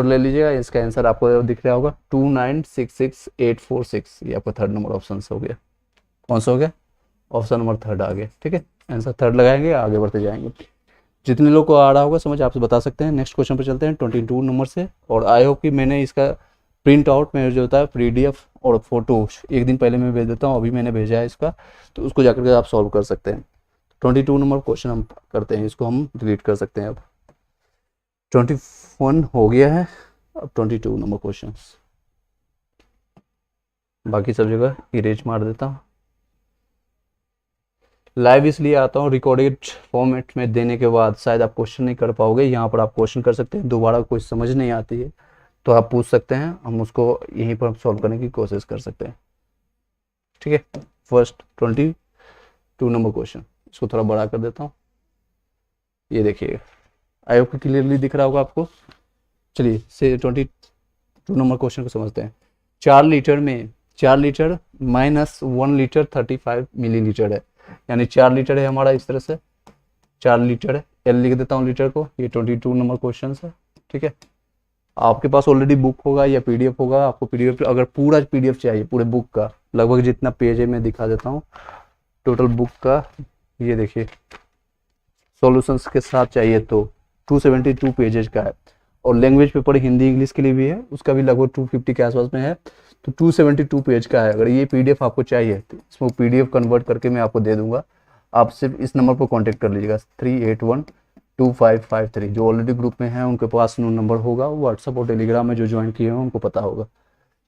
ले लीजिएगा। इसका आंसर आपको दिख रहा होगा 2966846, ये आपका थर्ड नंबर ऑप्शन हो गया। कौन सा हो गया? ऑप्शन नंबर थर्ड आ गया। ठीक है, आंसर थर्ड लगाएंगे, आगे बढ़ते जाएंगे। जितने लोग को आ रहा होगा समझ आपसे बता सकते हैं। नेक्स्ट क्वेश्चन पे चलते हैं 22 नंबर से। और आई होप कि मैंने इसका प्रिंट आउट में जो होता है PDF और फोटो एक दिन पहले मैं भेज देता हूँ, अभी मैंने भेजा है इसका, तो उसको जाकर के आप सॉल्व कर सकते हैं। 22 नंबर क्वेश्चन हम करते हैं, इसको हम डिलीट कर सकते हैं। अब 21 हो गया है, अब 22 नंबर क्वेश्चन, बाकी सब जगह इरेज मार देता हूँ। लाइव इसलिए आता हूँ, रिकॉर्डेड फॉर्मेट में देने के बाद शायद आप क्वेश्चन नहीं कर पाओगे। यहाँ पर आप क्वेश्चन कर सकते हैं, दोबारा कोई समझ नहीं आती है तो आप पूछ सकते हैं, हम उसको यहीं पर सॉल्व करने की कोशिश कर सकते हैं। ठीक है, फर्स्ट 22 नंबर क्वेश्चन, इसको थोड़ा बड़ा कर देता हूँ। ये देखिएगा, आई होप क्लियरली दिख रहा होगा आपको। चलिए से 22 नंबर क्वेश्चन को समझते हैं। 4 लीटर में 4 लीटर माइनस 1 लीटर 35 मिलीलीटर है, यानी 4 लीटर है हमारा, इस तरह से 4 लीटर है, एल लिख देता हूँ लीटर को। ये 22 नंबर क्वेश्चन है। ठीक है, आपके पास ऑलरेडी बुक होगा या PDF होगा। आपको PDF अगर पूरा PDF चाहिए, पूरे बुक का लगभग जितना पेज है मैं दिखा देता हूँ टोटल बुक का। ये देखिए सॉल्यूशंस के साथ चाहिए तो 272 पेजेज का है, और लैंग्वेज पेपर हिंदी इंग्लिश के लिए भी है, उसका भी लगभग 250 के आसपास में है, तो 272 पेज का है। अगर ये PDF आपको चाहिए तो इसमें PDF कन्वर्ट करके मैं आपको दे दूंगा। आप सिर्फ इस नंबर पर कॉन्टेक्ट कर लीजिएगा 3812553, जो ऑलरेडी ग्रुप में है उनके पास नंबर होगा, व्हाट्सअप और टेलीग्राम में जो ज्वाइन किए हैं उनको पता होगा।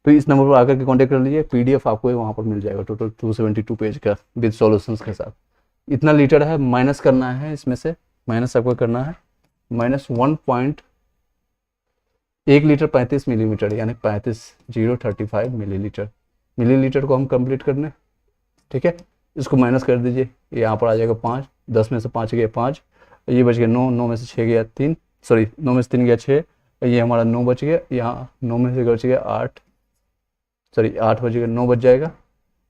तो इस नंबर पर आकर के कॉन्टेक्ट कर लीजिए, PDF आपको वहाँ पर मिल जाएगा टोटल 272 पेज का विद सॉल्यूशंस के साथ। इतना लीटर है, माइनस करना है इसमें से, माइनस आपको करना है माइनस 1 लीटर 35 मिलीमीटर, यानी 35,035 मिलीलीटर। मिलीलीटर को हम कंप्लीट करने, ठीक है, इसको माइनस कर दीजिए, यहाँ पर आ जाएगा 5, 10 में से 5 गया 5, ये बच गया 9, 9 में से 6 गया 3, सॉरी 9 में से 3 गया 6, ये हमारा 9 बच गया, यहाँ 9 में से बच गया 8, सॉरी 8 बच गया, 9 बच जाएगा,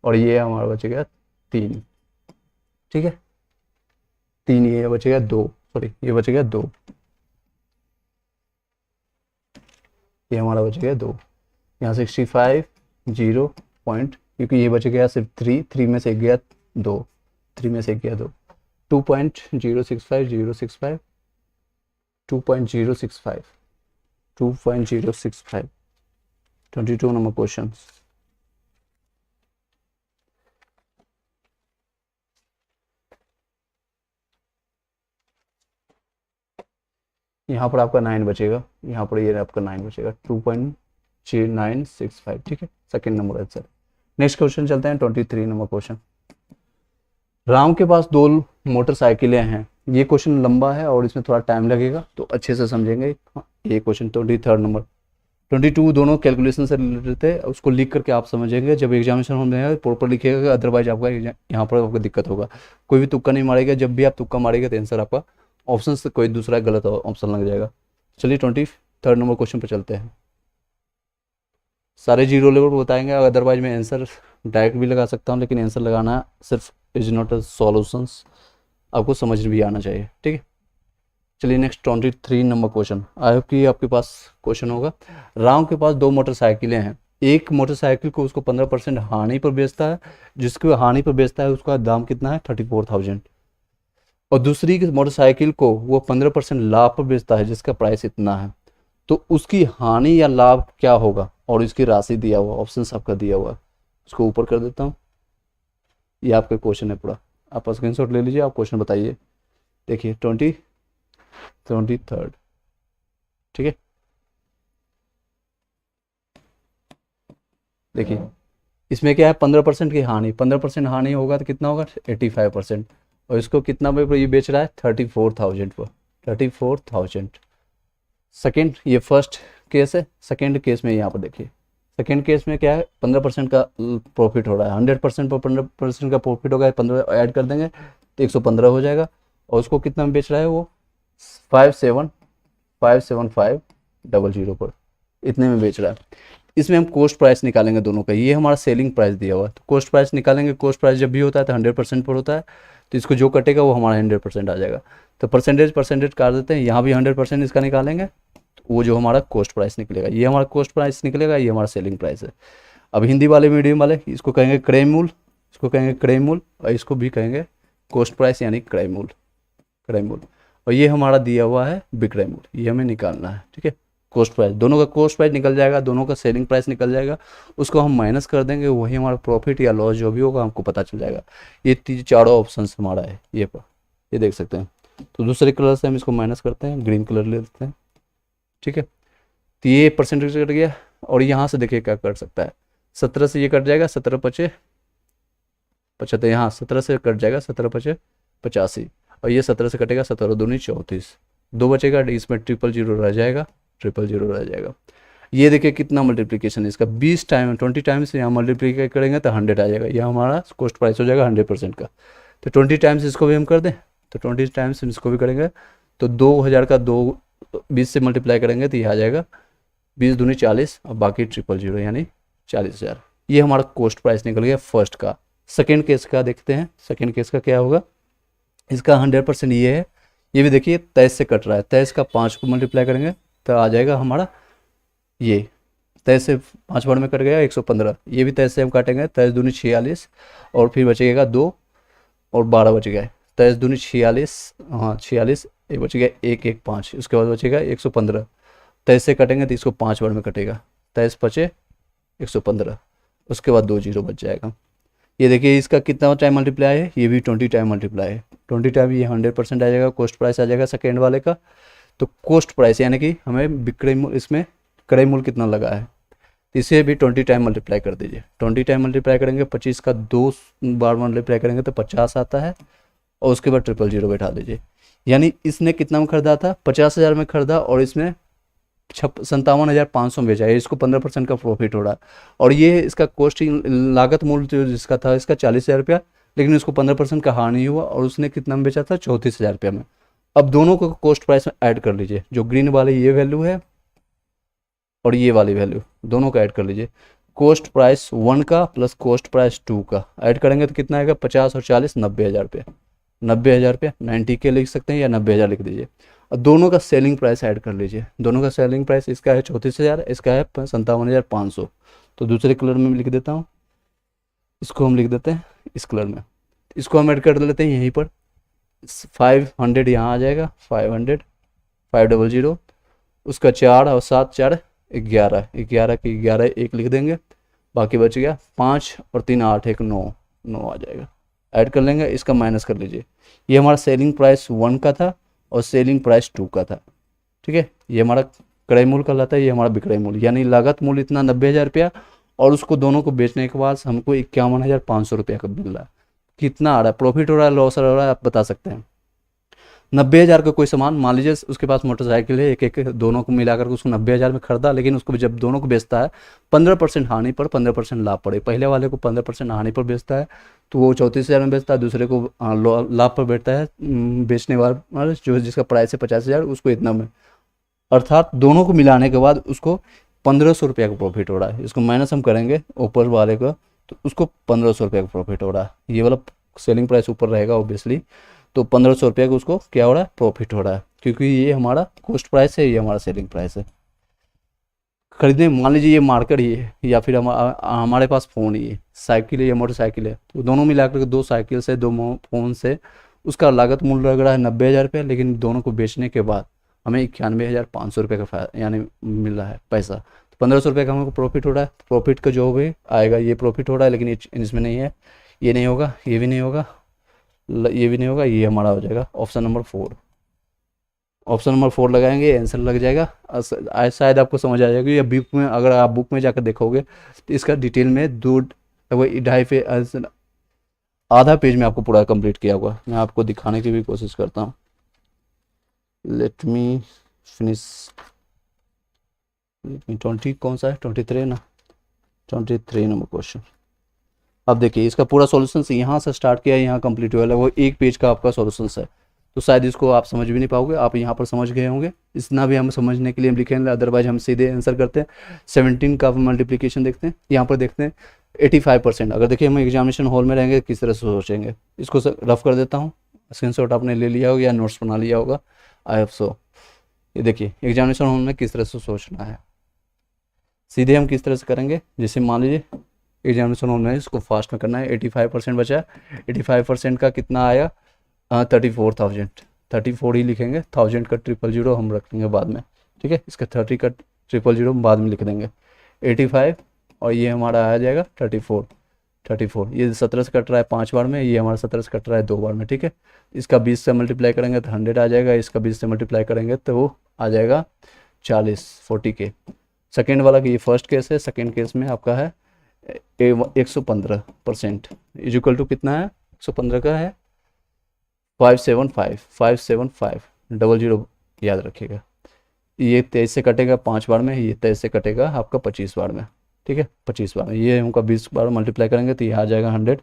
और ये हमारा बच गया 3। ठीक है, 3, ये बच गया 2, सॉरी ये बच गया 2, ये हमारा बच गया 2, यहाँ 65 0 पॉइंट, क्योंकि ये बच गया सिर्फ 3 में से गया 2, 3 में से गया 2, 2.065 065 2.065 2.065 22 नंबर क्वेश्चन। यहाँ पर आपका 9 बचेगा, यहाँ पर ये आपका 9 बचेगा, 2.965। ठीक है, second number answer. Next question चलते हैं 23 नंबर क्वेश्चन। राम के पास 2 मोटरसाइकिलें हैं। ये क्वेश्चन लंबा है और इसमें थोड़ा टाइम लगेगा, तो अच्छे से समझेंगे। ये क्वेश्चन 23 नंबर, 22 दोनों कैलकुलेशन से रिलेटेड थे, उसको लिख करके आप समझेंगे। जब एग्जामिनेशन होने प्रॉपर लिखिएगा, अदरवाइज आपका यहाँ पर आपको दिक्कत होगा। कोई भी तुक्का नहीं मारेगा, जब भी आप तुक्का मारेगा तो आंसर आपका ऑप्शन से कोई दूसरा गलत ऑप्शन लग जाएगा। चलिए 23 नंबर क्वेश्चन पर चलते हैं। सारे 0 लेवल बताएंगे, अदरवाइज मैं आंसर डायरेक्ट भी लगा सकता हूँ, लेकिन आंसर लगाना सिर्फ इज नॉट अ सॉल्यूशंस, आपको समझ भी आना चाहिए। ठीक है, चलिए next 23 number question. I hope कि आपके पास क्वेश्चन होगा। राम के पास 2 मोटरसाइकिलें हैं। एक मोटरसाइकिल को उसको 15% हानि पर बेचता है, जिसको हानि पर बेचता है उसका दाम कितना है 34,000, और दूसरी मोटरसाइकिल को वो 15% लाभ पर बेचता है, जिसका प्राइस इतना है। तो उसकी हानि या लाभ क्या होगा, और इसकी राशि दिया हुआ, ऑप्शन आपका दिया हुआ, उसको ऊपर कर देता हूँ। ये आपका क्वेश्चन है पूरा, आप स्क्रीनशॉट ले लीजिए, आप क्वेश्चन बताइए। देखिए 23, ठीक है, देखिए इसमें क्या है 15% की हानि, 15% हानि होगा तो कितना होगा 85%, और इसको कितना पे ये बेच रहा है 34,000 पर, 34,000। सेकेंड, ये फर्स्ट केस है। सेकेंड केस में यहाँ पर देखिए, सेकेंड केस में क्या है 15% का प्रॉफिट हो रहा है, 100% पर 15% का प्रॉफिट होगा, 15 ऐड कर देंगे तो 115 हो जाएगा, और उसको कितना में बेच रहा है वो 57,575,00 पर, इतने में बेच रहा है। इसमें हम कॉस्ट प्राइस निकालेंगे दोनों का, ये हमारा सेलिंग प्राइस दिया हुआ है, तो कॉस्ट प्राइस निकालेंगे। कॉस्ट प्राइस जब भी होता है तो 100% पर होता है, तो इसको जो कटेगा वो हमारा 100% आ जाएगा। तो परसेंटेज काट देते हैं, यहाँ भी 100% इसका निकालेंगे तो वो जो हमारा कॉस्ट प्राइस निकलेगा, ये हमारा कॉस्ट प्राइस निकलेगा, ये हमारा सेलिंग प्राइस है। अब हिंदी वाले मीडियम वाले इसको कहेंगे क्रय मूल्य, इसको कहेंगे क्रय मूल्य, और इसको भी कहेंगे कॉस्ट प्राइस यानी क्रय मूल्य, क्रय मूल्य। और ये हमारा दिया हुआ है विक्रय मूल्य, ये हमें निकालना है, ठीक है। कॉस्ट प्राइस, दोनों का कॉस्ट प्राइस निकल जाएगा, दोनों का सेलिंग प्राइस निकल जाएगा, उसको हम माइनस कर देंगे, वही हमारा प्रॉफिट या लॉस जो भी होगा हमको पता चल जाएगा। ये चारों ऑप्शन हमारा है, ये देख सकते हैं। तो दूसरे कलर से हम इसको माइनस करते हैं, ग्रीन कलर ले लेते हैं, ठीक है। तो ये परसेंटेज कट गया, और यहाँ से देखिए क्या कर सकता है, 17 से ये कट जाएगा, 17 पचे 75, यहाँ 17 से कट जाएगा, 17 पचे 85, और ये 17 से कटेगा, 17 दूनी 34, 2 बचेगा, इसमें 000 रह जाएगा, 000 रह जाएगा। ये देखिए कितना मल्टीप्लिकेशन है इसका, 20 टाइम 20 टाइम्स यहाँ मल्टीप्लीकेशन करेंगे तो 100 आ जाएगा, यह हमारा कॉस्ट प्राइस हो जाएगा 100% का। तो 20 टाइम्स इसको भी हम कर दें, तो 20 टाइम्स इसको भी करेंगे तो 2000 का 20 से मल्टीप्लाई करेंगे तो ये आ जाएगा 20 दूनी 40, और बाकी 000 यानी 40,000। ये हमारा कॉस्ट प्राइस निकल गया फर्स्ट का। सेकेंड केस का देखते हैं, सेकेंड केस का क्या होगा। इसका 100% ये है, ये भी देखिए 23 से कट रहा है, 23 का 5 को मल्टीप्लाई करेंगे तो आ जाएगा हमारा, ये 23 से 5 बार में कट गया 115, ये भी 23 से हम काटेंगे, 23 दूनी 46, और फिर बचेगा 2 और 12 बच गया, 23 दूनी 46, हाँ 46, एक बच गया 1 1 5, उसके बाद बचेगा 115, 23 से कटेंगे तो इसको 5 बार में कटेगा, 23 पचे 115, उसके बाद 2 0 बच जाएगा। ये देखिए इसका कितना टाइम मल्टीप्लाई है, ये भी 20 टाइम मल्टीप्लाई है, 20 टाइम, ये 100% आ जाएगा, कॉस्ट प्राइस आ जाएगा सेकेंड वाले का। तो कॉस्ट प्राइस यानी कि हमें विक्रय मूल्य, इसमें क्रय मूल्य कितना लगा है, इसे भी 20 टाइम मल्टीप्लाई कर दीजिए। 20 टाइम मल्टीप्लाई करेंगे, 25 का 2 बार मल्टीप्लाई करेंगे तो 50 आता है, और उसके बाद 000 बैठा दीजिए। यानी इसने कितना में खरीदा था, 50,000 में खरीदा, और इसमें 57,500 में बेचा है, इसको 15% का प्रॉफिट हो रहा है। और ये इसका कॉस्ट लागत मूल्य जो जिसका था इसका 40,000 रुपया, लेकिन उसको 15% का हानि हुआ, और उसने कितना में बेचा था 34,000 रुपया में। अब दोनों को कॉस्ट प्राइस में ऐड कर लीजिए, जो ग्रीन वाले ये वैल्यू है और ये वाली वैल्यू, दोनों का ऐड कर लीजिए। कॉस्ट प्राइस 1 का प्लस कॉस्ट प्राइस 2 का ऐड करेंगे तो कितना आएगा, 50 और 40 90,000 रुपया, 90,000 रुपया, 90K लिख सकते हैं या 90,000 लिख दीजिए। और दोनों का सेलिंग प्राइस ऐड कर लीजिए, दोनों का सेलिंग प्राइस इसका है 34,000, इसका है 57,500। तो दूसरे कलर में लिख देता हूँ, इसको हम लिख देते हैं इस कलर में, इसको हम ऐड कर लेते हैं यहीं पर, 500 यहाँ आ जाएगा, 500 500, उसका 4 और 7 4 11, 11 की 11 1 लिख देंगे, बाकी बच गया 5 और 3 8 1 9 9 आ जाएगा, ऐड कर लेंगे, इसका माइनस कर लीजिए। ये हमारा सेलिंग प्राइस 1 का था और सेलिंग प्राइस 2 का था, ठीक है। ये हमारा क्रय मूल्य कहलाता है, ये हमारा विक्रय मूल्य, यानी लागत मूल्य इतना 90,000 रुपया, और उसको दोनों को बेचने के बाद हमको 51,500 रुपया का मिल रहा है। कितना आ रहा है, प्रॉफिट हो रहा है, लॉस हो रहा है, आप बता सकते हैं। 90,000 का कोई सामान, मान लीजिए उसके पास मोटरसाइकिल है, एक दोनों को मिलाकर उसको 90,000 में खरीदा, लेकिन उसको जब दोनों को बेचता है 15% हानि पर 15% लाभ पड़े, पहले वाले को 15% हानि पर बेचता है तो वो 34,000 में बेचता है, दूसरे को लाभ पर बेचता है, बेचने वाला जो जिसका प्राइस है 50,000 उसको इतना में, अर्थात दोनों को मिलाने के बाद उसको 1,500 रुपया का प्रॉफिट हो रहा है। इसको माइनस हम करेंगे ऊपर वाले का, तो उसको 1,500 रुपया का प्रॉफिट हो रहा है। ये वाला सेलिंग प्राइस ऊपर रहेगा ऑब्वियसली, तो 1,500 रुपया का उसको क्या हो रहा है, प्रॉफिट हो रहा है, क्योंकि ये हमारा कॉस्ट प्राइस है, ये हमारा सेलिंग प्राइस है। खरीदने, मान लीजिए ये मार्केट ही है, या फिर हमारे पास फ़ोन ही है, साइकिल है या मोटरसाइकिल है, तो दोनों मिलाकर के 2 साइकिल से 2 फ़ोन से उसका लागत मूल्य लग रहा है 90,000 रुपये, लेकिन दोनों को बेचने के बाद हमें 91,500 रुपये का यानी मिल रहा है पैसा। तो 1,500 रुपये का हमको प्रॉफिट हो रहा है। प्रॉफिट का जो भी आएगा ये प्रॉफिट हो रहा है, लेकिन इसमें नहीं है, ये नहीं होगा, ये भी नहीं होगा, ये भी नहीं होगा, ये हमारा हो जाएगा ऑप्शन नंबर 4। ऑप्शन नंबर 4 लगाएंगे, आंसर लग जाएगा। शायद आपको समझ आ जाएगा, या बुक में, अगर आप बुक में जाकर देखोगे तो इसका डिटेल में 2.5 पे आधा पेज में आपको पूरा कंप्लीट किया होगा। मैं आपको दिखाने की भी कोशिश करता हूँ। Let me finish. 20 कौन सा है, 23 ना, 23 नंबर क्वेश्चन। अब देखिए इसका पूरा सॉल्यूशन से यहाँ से स्टार्ट किया, यहाँ कंप्लीट हुआ है, वो 1 पेज का आपका सॉल्यूशन है, तो शायद इसको आप समझ भी नहीं पाओगे। आप यहाँ पर समझ गए होंगे, इतना भी हम समझने के लिए हम लिखेंगे, अदरवाइज हम सीधे आंसर करते हैं। 17 का मल्टीप्लिकेशन देखते हैं, यहाँ पर देखते हैं 85%। अगर देखिए हम एग्जामिनेशन हॉल में रहेंगे किस तरह से सोचेंगे, इसको रफ कर देता हूँ, स्क्रीनशॉट आपने ले लिया होगा या नोट्स बना लिया होगा, आई होप सो। ये देखिए एग्जामिनेशन हॉल में किस तरह से सोचना है। सीधे हम किस तरह से करेंगे, जैसे मान लीजिए एग्जामिनेशन हॉल में इसको फास्ट में करना है, 85% बचा है, 85% का कितना आया 34,000, 34 ही लिखेंगे, 1000 का 000 हम रख लेंगे बाद में, ठीक है। इसका 30 का 000 बाद में लिख देंगे, 85 और ये हमारा आ जाएगा 34, 34 ये 17 से कट रहा है 5 बार में, ये हमारा 17 से कट रहा है 2 बार में, ठीक है। इसका 20 से मल्टीप्लाई करेंगे तो 100 आ जाएगा, इसका 20 से मल्टीप्लाई करेंगे तो वो आ जाएगा 40 के। सेकेंड वाला कि ये फर्स्ट केस है, सेकेंड केस में आपका है 115%, इजिकल टू कितना है 115 का है 575, 575 00 याद रखिएगा। ये 23 से कटेगा 5 बार में, ये 23 से कटेगा आपका 25 बार में, ठीक है 25 बार में। ये हमका 20 बार मल्टीप्लाई करेंगे तो ये आ जाएगा 100,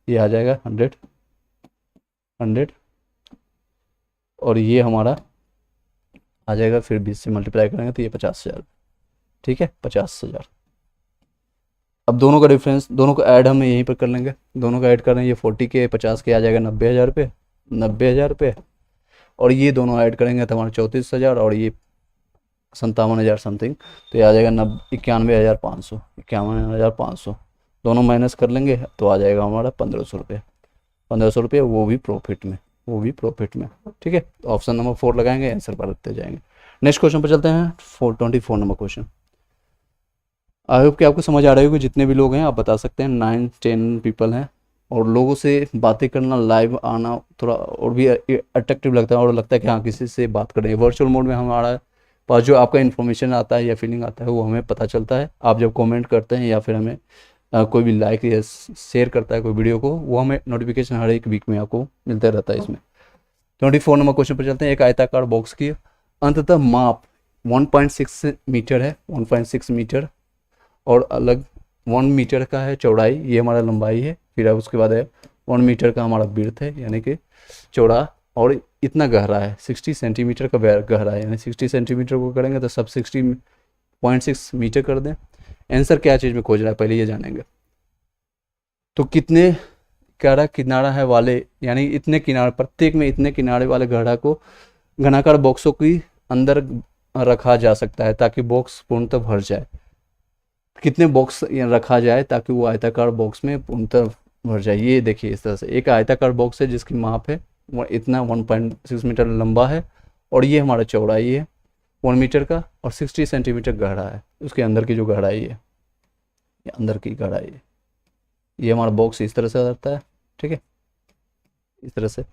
ये आ जाएगा 100, 100 और ये हमारा आ जाएगा, फिर 20 से मल्टीप्लाई करेंगे तो ये 50,000, ठीक है 50,000। अब दोनों का डिफरेंस, दोनों का ऐड हम यहीं पर कर लेंगे, दोनों का ऐड कर रहे हैं, ये 40 के 50 के आ जाएगा 90,000 रुपये, 90,000 रुपये और ये दोनों ऐड करेंगे तो हमारा 34,000 और ये 57,000 समथिंग, तो ये आ जाएगा 91,500, 91,500 दोनों माइनस कर लेंगे तो आ जाएगा हमारा 1,500 रुपये, 1,500 रुपये वो भी प्रॉफिट में, वो भी प्रॉफिट में, ठीक है। ऑप्शन नंबर 4 लगाएंगे, आंसर बढ़ते जाएंगे। नेक्स्ट क्वेश्चन पर चलते हैं, 24 नंबर क्वेश्चन। आई होप कि आपको समझ आ रही होगी, जितने भी लोग हैं आप बता सकते हैं, 9-10 पीपल हैं और लोगों से बातें करना, लाइव आना थोड़ा और भी अट्रैक्टिव लगता है और लगता है कि हाँ किसी से बात करें। वर्चुअल मोड में हमारा पास जो आपका इन्फॉर्मेशन आता है या फीलिंग आता है वो हमें पता चलता है, आप जब कमेंट करते हैं या फिर हमें कोई भी लाइक या शेयर करता है कोई वीडियो को, वो हमें नोटिफिकेशन हर एक वीक में आपको मिलता रहता है। इसमें 24 नंबर क्वेश्चन पर चलते हैं। एक आयताकार बॉक्स की अंततः माप 1.6 मीटर है, 1.6 मीटर और अलग 1 मीटर का है चौड़ाई, ये हमारा लंबाई है, फिर अब उसके बाद है 1 मीटर का हमारा विड्थ है यानी कि चौड़ा, और इतना गहरा है 60 सेंटीमीटर का गहरा है, यानी 60 सेंटीमीटर को करेंगे तो सब 60.6 मीटर कर दें। आंसर क्या चीज़ में खोज रहा है पहले ये जानेंगे। तो कितने गहरा किनारा है वाले, यानी इतने किनारे, प्रत्येक में इतने किनारे वाले गड्ढा को घनाकार बॉक्सों की अंदर रखा जा सकता है ताकि बॉक्स पूर्णतः भर जाए। कितने बॉक्स रखा जाए ताकि वो आयताकार बॉक्स में पूर्णतः भर जाए। ये देखिए इस तरह से एक आयताकार बॉक्स है जिसकी माप है वो इतना 1.6 मीटर लंबा है और ये हमारा चौड़ाई है 1 मीटर का और 60 सेंटीमीटर गहरा है, उसके अंदर की जो गहराई है, ये अंदर की गहराई है। ये हमारा बॉक्स इस तरह से रहता है, ठीक है इस तरह से।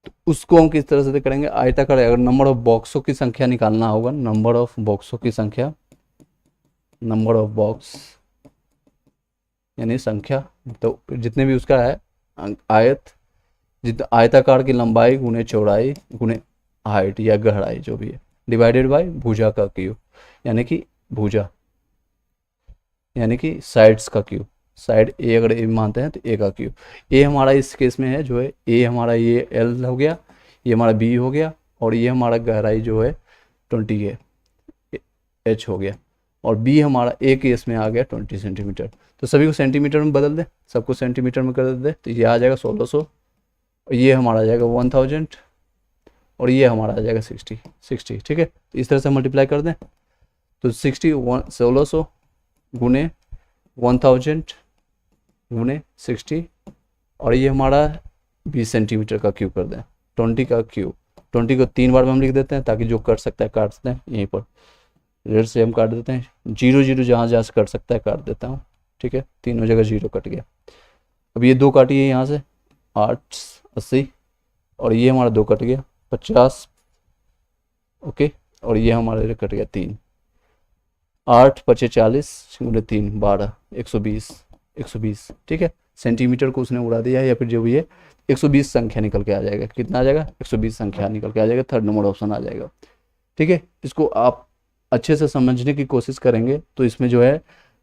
तो उसको हम किस तरह से करेंगे, आयताकार, अगर नंबर ऑफ बॉक्सों की संख्या निकालना होगा, नंबर ऑफ बॉक्सों की संख्या, नंबर ऑफ बॉक्स यानी संख्या, तो जितने भी उसका है आयत, जितना आयताकार की लंबाई गुने चौड़ाई गुने हाइट या गहराई जो भी है, डिवाइडेड बाय भुजा का क्यूब, यानी कि भुजा यानी कि साइड्स का क्यूब, साइड ए अगर ए मानते हैं तो ए का क्यूब। ए हमारा इस केस में है जो है ए हमारा ये एल हो गया, ये हमारा बी हो गया और ये हमारा गहराई जो है 20 है एच हो गया, और बी हमारा ए केस में आ गया 20 सेंटीमीटर। तो सभी को सेंटीमीटर में बदल दे, सबको सेंटीमीटर में कर दे, तो ये आ जाएगा 1600, ये हमारा आ जाएगा 1000 और ये हमारा आ जाएगा 60, ठीक है। तो इस तरह से मल्टीप्लाई कर दें तो 1600 गुने 1000 गुने 60 और ये हमारा 20 सेंटीमीटर का क्यूब कर दें, 20 का क्यूब। 20 को 3 बार में हम लिख देते हैं ताकि जो कर सकता है काट दें, यहीं पर रेड से हम काट देते हैं, 0 0 जहाँ जहाँ से कट सकता है काट देता हूँ, ठीक है। तीनों जगह 0 कट गया। अब ये 2 काटिए यहाँ से 8 80 और ये हमारा 2 कट गया 50, ओके, और ये हमारा कट गया 3, 8 5 40 गुणे 3 12 120, ठीक है। सेंटीमीटर को उसने उड़ा दिया है या फिर जो भी है 120 संख्या निकल के आ जाएगा, कितना आ जाएगा 120 संख्या निकल के आ जाएगा, 3rd नंबर ऑप्शन आ जाएगा, ठीक है। इसको आप अच्छे से समझने की कोशिश करेंगे तो इसमें जो है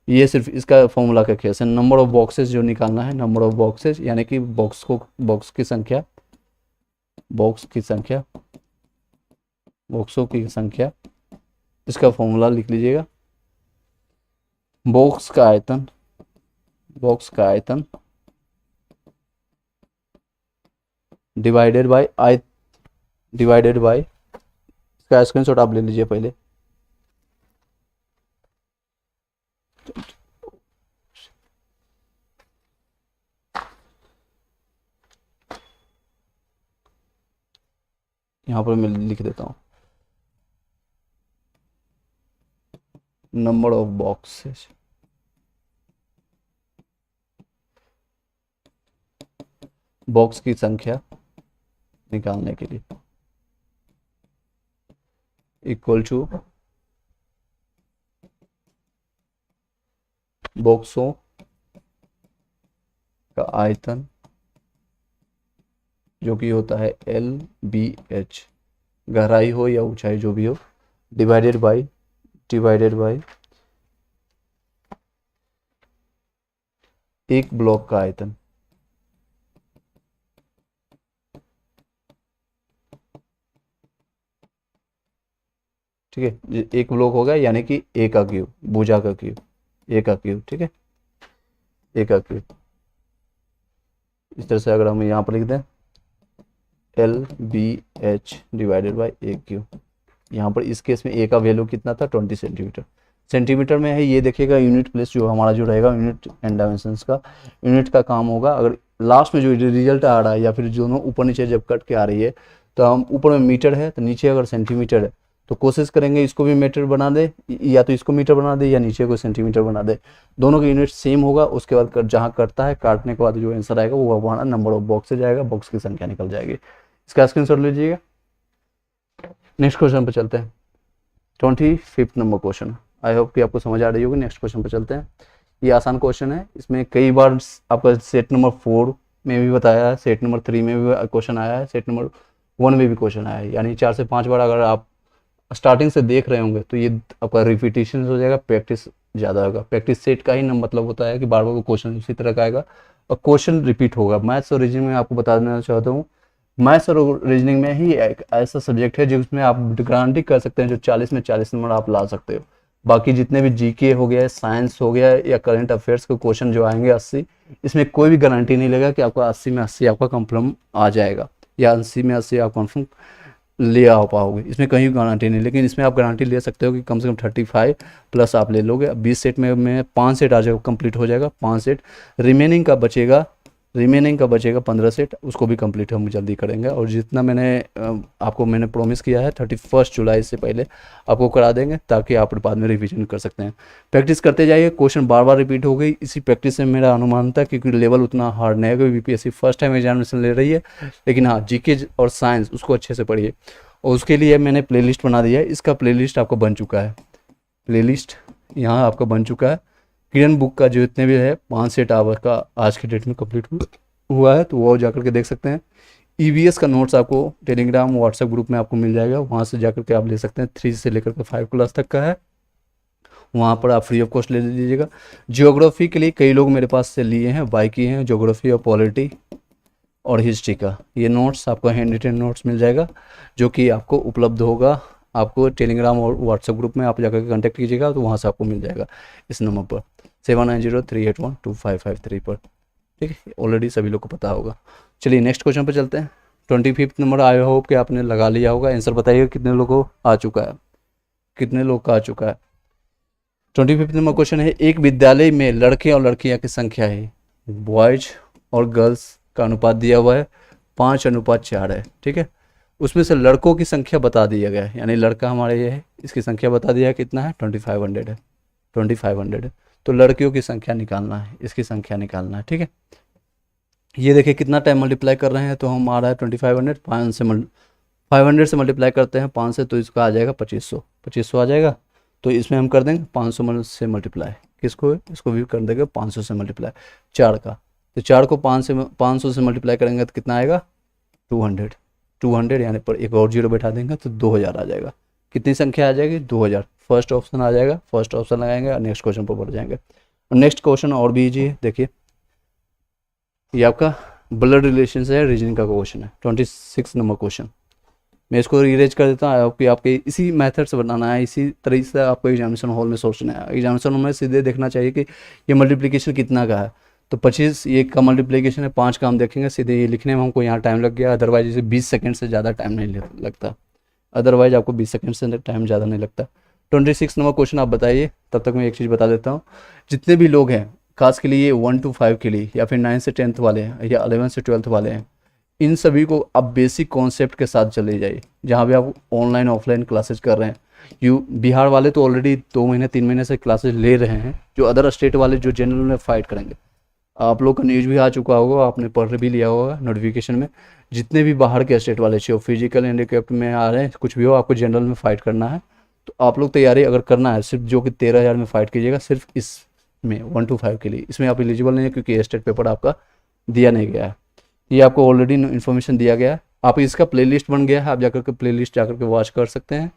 ये सिर्फ इसका फॉर्मूला का केस है, नंबर ऑफ बॉक्सेस जो निकालना है, नंबर ऑफ बॉक्सेस यानी कि बॉक्सों की संख्या, इसका फॉर्मूला लिख लीजिएगा, बॉक्स का आयतन डिवाइडेड बाय इसका स्क्रीनशॉट आप ले लीजिए पहले। यहाँ पर मैं लिख देता हूँ नंबर ऑफ बॉक्सेस, बॉक्स की संख्या निकालने के लिए इक्वल टू बॉक्सों का आयतन जो कि होता है LBH, गहराई हो या ऊंचाई जो भी हो, डिवाइडेड बाय एक ब्लॉक का आयतन। ठीक है, एक ब्लॉक होगा यानी कि ए का क्यूब, भुजा का क्यूब, ए का क्यूब। ठीक है, ए का क्यूब। इस तरह से अगर हम यहाँ पर लिख दें LBH divided by A cube, यहाँ पर इस केस में ए का वैल्यू कितना था 20 सेंटीमीटर। सेंटीमीटर में है, ये देखिएगा यूनिट प्लेस जो हमारा जो रहेगा यूनिट एंड डायमेंशंस का, यूनिट का काम होगा। अगर लास्ट में जो रिजल्ट आ रहा है या फिर दोनों ऊपर नीचे जब कट के आ रही है तो हम ऊपर में मीटर है तो नीचे अगर सेंटीमीटर है तो कोशिश करेंगे इसको भी मीटर बना दे, या तो इसको मीटर बना दे या नीचे को सेंटीमीटर बना दे, दोनों का यूनिट सेम होगा। उसके बाद जहाँ कटता है काटने के बाद जो आंसर आएगा वो हमारा नंबर ऑफ बॉक्स से जाएगा, बॉक्स की संख्या निकल जाएगी। इसका स्क्रीनशॉट लीजिएगा। नेक्स्ट क्वेश्चन पे चलते हैं, 25 नंबर क्वेश्चन। आई होप कि आपको समझ आ रही होगी। नेक्स्ट क्वेश्चन पे चलते हैं। ये आसान क्वेश्चन है, इसमें कई बार आपका सेट नंबर 4 में भी बताया है, सेट नंबर 3 में भी क्वेश्चन आया है, सेट नंबर 1 में भी क्वेश्चन आया है, यानी 4 से 5 बार अगर आप स्टार्टिंग से देख रहे होंगे तो ये आपका रिपीटेशन हो जाएगा, प्रैक्टिस ज़्यादा होगा। प्रैक्टिस सेट का ही ना मतलब होता है कि बार बार क्वेश्चन उसी तरह का आएगा और क्वेश्चन रिपीट होगा। मैथ्स और रीजनिंग में आपको बता देना चाहता हूँ, मैथ्स और रीजनिंग में ही एक ऐसा सब्जेक्ट है जिसमें आप गारंटी कर सकते हैं जो 40 में 40 नंबर आप ला सकते हो। बाकी जितने भी जीके हो गया, साइंस हो गया या करंट अफेयर्स के क्वेश्चन जो आएंगे 80, इसमें कोई भी गारंटी नहीं लगेगा कि आपका 80 में 80 आपका कंफर्म आ जाएगा या 80 में 80 आप कंफर्म ले आ पाओगे, इसमें कहीं गारंटी नहीं। लेकिन इसमें आप गारंटी ले सकते हो कि कम से कम 35 प्लस आप ले लोगे। 20 सेट में 5 सेट आ जाएगा, कंप्लीट हो जाएगा 5 सेट। रिमेनिंग का बचेगा 15 सेट, उसको भी कंप्लीट हम जल्दी करेंगे। और जितना मैंने प्रॉमिस किया है 31 जुलाई से पहले आपको करा देंगे ताकि आप बाद में रिवीजन कर सकते हैं। प्रैक्टिस करते जाइए, क्वेश्चन बार बार रिपीट हो गई। इसी प्रैक्टिस से मेरा अनुमान था क्योंकि लेवल उतना हार्ड नहीं है, क्योंकि बीपीएससी फर्स्ट टाइम एग्जामिनेशन ले रही है। लेकिन हाँ, जीके और साइंस उसको अच्छे से पढ़िए और उसके लिए मैंने प्लेलिस्ट बना दिया है। इसका प्लेलिस्ट आपका बन चुका है, प्लेलिस्ट यहाँ आपका बन चुका है। किरण बुक का जो इतने भी है 5 सेट आवर का आज की डेट में कंप्लीट हुआ है, तो वो जाकर के देख सकते हैं। ईवीएस का नोट्स आपको टेलीग्राम व्हाट्सएप ग्रुप में आपको मिल जाएगा, वहाँ से जाकर के आप ले सकते हैं। 3 से लेकर के 5 क्लास तक का है, वहाँ पर आप फ्री ऑफ कॉस्ट ले लीजिएगा। जियोग्राफी के लिए कई लोग मेरे पास से लिए हैं, बाई किए हैं, जियोग्राफी और पॉलिटी और हिस्ट्री का ये नोट्स आपको हैंड रिटन नोट्स मिल जाएगा जो कि आपको उपलब्ध होगा। आपको टेलीग्राम और व्हाट्सएप ग्रुप में आप जाकर के कॉन्टैक्ट कीजिएगा तो वहाँ से आपको मिल जाएगा इस नंबर पर 7903812553 पर। ठीक है, ऑलरेडी सभी लोग को पता होगा। चलिए नेक्स्ट क्वेश्चन पर चलते हैं। 25 नंबर आई होप कि आपने लगा लिया होगा। आंसर बताइए कितने लोगों को आ चुका है, कितने लोग का आ चुका है। 25 नंबर क्वेश्चन है, एक विद्यालय में लड़के और लड़कियां की संख्या है, बॉयज और गर्ल्स का अनुपात दिया हुआ है 5:4 है। ठीक है, उसमें से लड़कों की संख्या बता दिया गया है, यानी लड़का हमारे ये है, इसकी संख्या बता दिया है कितना है 2500 है, 2500 है। तो लड़कियों की संख्या निकालना है, इसकी संख्या निकालना है। ठीक है, ये देखिए कितना टाइम मल्टीप्लाई कर रहे हैं तो हम आ रहा है 2500, 500 से मल्टीप्लाई करते हैं 5 से, तो इसका आ जाएगा 2500 आ जाएगा। तो इसमें हम कर देंगे 500 से मल्टीप्लाई, किसको, इसको भी कर देंगे 500 से मल्टीप्लाई 4 का। तो 4 को 500 से मल्टीप्लाई करेंगे तो कितना आएगा 200, यानी पर एक और जीरो बैठा देंगे तो 2000 आ जाएगा। कितनी संख्या आ जाएगी 2000। फर्स्ट ऑप्शन आ जाएगा, फर्स्ट ऑप्शन लगाएंगे और नेक्स्ट क्वेश्चन पर बढ़ जाएंगे। और नेक्स्ट क्वेश्चन और भी इजी है, देखिए ये आपका ब्लड रिलेशन से रीजनिंग का क्वेश्चन है, 26 नंबर क्वेश्चन। मैं इसको रीरेज कर देता हूँ कि आपके इसी मेथड से बनाना है, इसी तरीके से आपको एग्जामिनेशन हॉल में सोचना है। एग्जामिनेशन हॉल में सीधे देखना चाहिए कि ये मल्टीप्लिकेशन कितना का है, तो 25 ये का मल्टीप्लिकेशन है, 5 का हम देखेंगे, सीधे ये लिखने में हमको यहाँ टाइम लग गया। अदरवाइज इसे 20 सेकंड से ज़्यादा टाइम नहीं लगता। अदरवाइज आपको 20 सेकंड से टाइम ज़्यादा नहीं लगता। 26 नंबर क्वेश्चन आप बताइए, तब तक मैं एक चीज़ बता देता हूँ। जितने भी लोग हैं खास के लिए 1 to 5 के लिए, या फिर 9 से 10th वाले हैं, या 11 से 12th वाले हैं, इन सभी को आप बेसिक कॉन्सेप्ट के साथ चले जाइए। जहाँ भी आप ऑनलाइन ऑफलाइन क्लासेज कर रहे हैं, बिहार वाले तो ऑलरेडी 2 महीने 3 महीने से क्लासेज ले रहे हैं। जो अदर स्टेट वाले जो जनरल में फाइट करेंगे, आप लोग का न्यूज़ भी आ चुका होगा, आपने पढ़ भी लिया होगा नोटिफिकेशन में। जितने भी बाहर के स्टेट वाले चाहिए, फिजिकल हैंडीकैप्ड में आ रहे हैं, कुछ भी हो, आपको जनरल में फाइट करना है। तो आप लोग तैयारी अगर करना है, सिर्फ जो कि 13,000 में फाइट कीजिएगा, सिर्फ इसमें 1 to 5 के लिए। इसमें आप एलिजिबल नहीं है क्योंकि स्टेट पेपर आपका दिया नहीं गया है। ये आपको ऑलरेडी इन्फॉर्मेशन दिया गया है। आप इसका प्लेलिस्ट बन गया है, आप जाकर के प्लेलिस्ट जाकर के वॉच कर सकते हैं।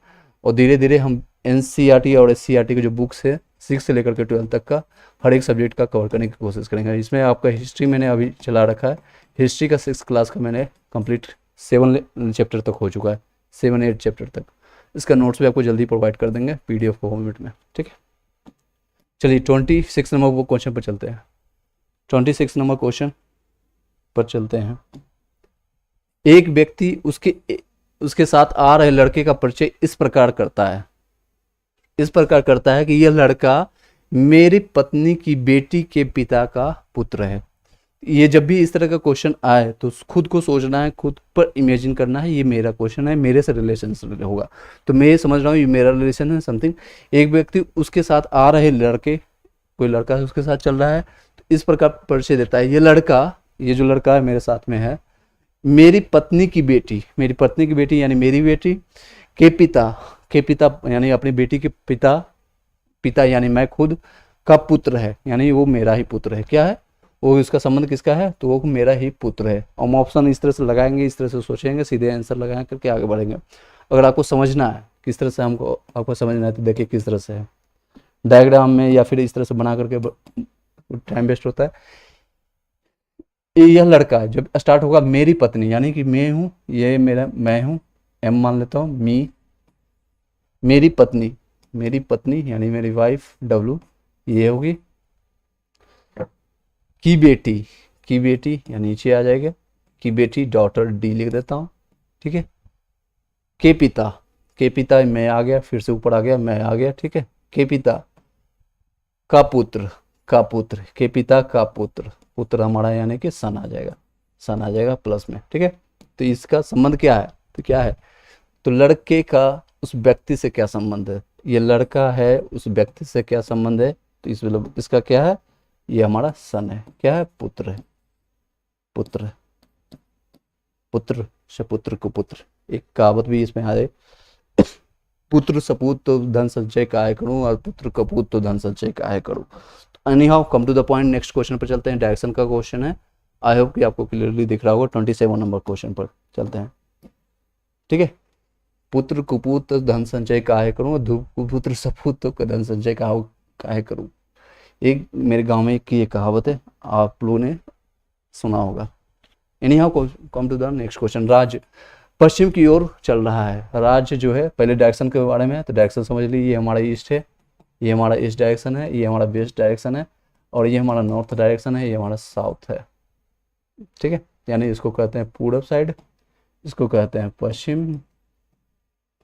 और धीरे धीरे हम NCERT और SCERT की जो बुक्स है 6 से लेकर के 12 तक का हर एक सब्जेक्ट का कवर करने की कोशिश करेंगे। इसमें आपका हिस्ट्री मैंने अभी चला रखा है। हिस्ट्री का 6 क्लास का मैंने कंप्लीट 7 चैप्टर तक हो चुका है, 7-8 चैप्टर तक। इसका नोट्स भी आपको जल्दी प्रोवाइड कर देंगे PDF फॉर्मेट में, ठीक है। चलिए 26 नंबर वो क्वेश्चन पर चलते हैं। 26 नंबर क्वेश्चन पर चलते हैं। एक व्यक्ति उसके साथ आ रहे लड़के का परिचय इस प्रकार करता है कि यह लड़का मेरी पत्नी की बेटी के पिता का पुत्र है। ये जब भी इस तरह का क्वेश्चन आए तो खुद को सोचना है, खुद पर इमेजिन करना है, ये मेरा क्वेश्चन है, मेरे से रिलेशन होगा। तो मैं ये समझ रहा हूँ ये मेरा रिलेशन है समथिंग। एक व्यक्ति उसके साथ आ रहे लड़के, कोई लड़का है उसके साथ चल रहा है, तो इस प्रकार परिचय देता है। ये जो लड़का है मेरे साथ में है, मेरी पत्नी की बेटी यानी मेरी बेटी के पिता यानी अपनी बेटी के पिता यानी मैं खुद का पुत्र है, यानी वो मेरा ही पुत्र है। क्या है वो, इसका संबंध किसका है, तो वो मेरा ही पुत्र है। हम ऑप्शन इस तरह से लगाएंगे, इस तरह से सोचेंगे, सीधे आंसर लगा करके आगे बढ़ेंगे। अगर आपको समझना है किस तरह से आपको समझना है, तो देखिए किस तरह से है डायग्राम में, या फिर इस तरह से बना करके टाइम वेस्ट होता है। यह लड़का जब स्टार्ट होगा मेरी पत्नी, यानी कि मैं हूँ, ये मैं हूँ, M मान लेता हूँ, मेरी पत्नी यानी मेरी वाइफ W, ये होगी की बेटी यानी नीचे आ जाएगा की बेटी डॉटर D लिख देता हूँ, ठीक है। के पिता मैं आ गया, फिर से ऊपर आ गया, मैं आ गया, ठीक है। के पिता का पुत्र के पिता का पुत्र हमारा यानी कि सन आ जाएगा प्लस में, ठीक है। तो इसका संबंध क्या है, तो क्या है, तो लड़के का उस व्यक्ति से क्या संबंध है, ये लड़का है उस व्यक्ति से क्या संबंध है, तो इसका क्या है, ये हमारा सन है, क्या है, पुत्र से पुत्र को पुत्र। एक कहावत भी इसमें आ जाए, पुत्र सपूत तो धन संचय काहे करूं, और पुत्र कपूत तो धन संचय काहे करूं। Any how come to the point, next question पर चलते हैं। डायरेक्शन का क्वेश्चन है, आई होप कि आपको क्लियरली दिख रहा होगा। 27 नंबर क्वेश्चन पर चलते हैं, ठीक है। पुत्र कुपुत तो धन संचय काहे करूं, पुत्र सपूत तो धन संचय काहे करूं। एक मेरे गांव में एक ये कहावत है, आप लोगों ने सुना होगा। Any how come to the next question. राज्य पश्चिम की ओर चल रहा है। राज्य जो है, पहले डायरेक्शन के बारे में है, तो डायरेक्शन समझ लीजिए, ये हमारा ईस्ट है, ये हमारा ईस्ट डायरेक्शन है, ये हमारा वेस्ट डायरेक्शन है, और ये हमारा नॉर्थ डायरेक्शन है, ये हमारा साउथ है, ठीक है। यानी इसको कहते हैं पूर्व साइड, इसको कहते हैं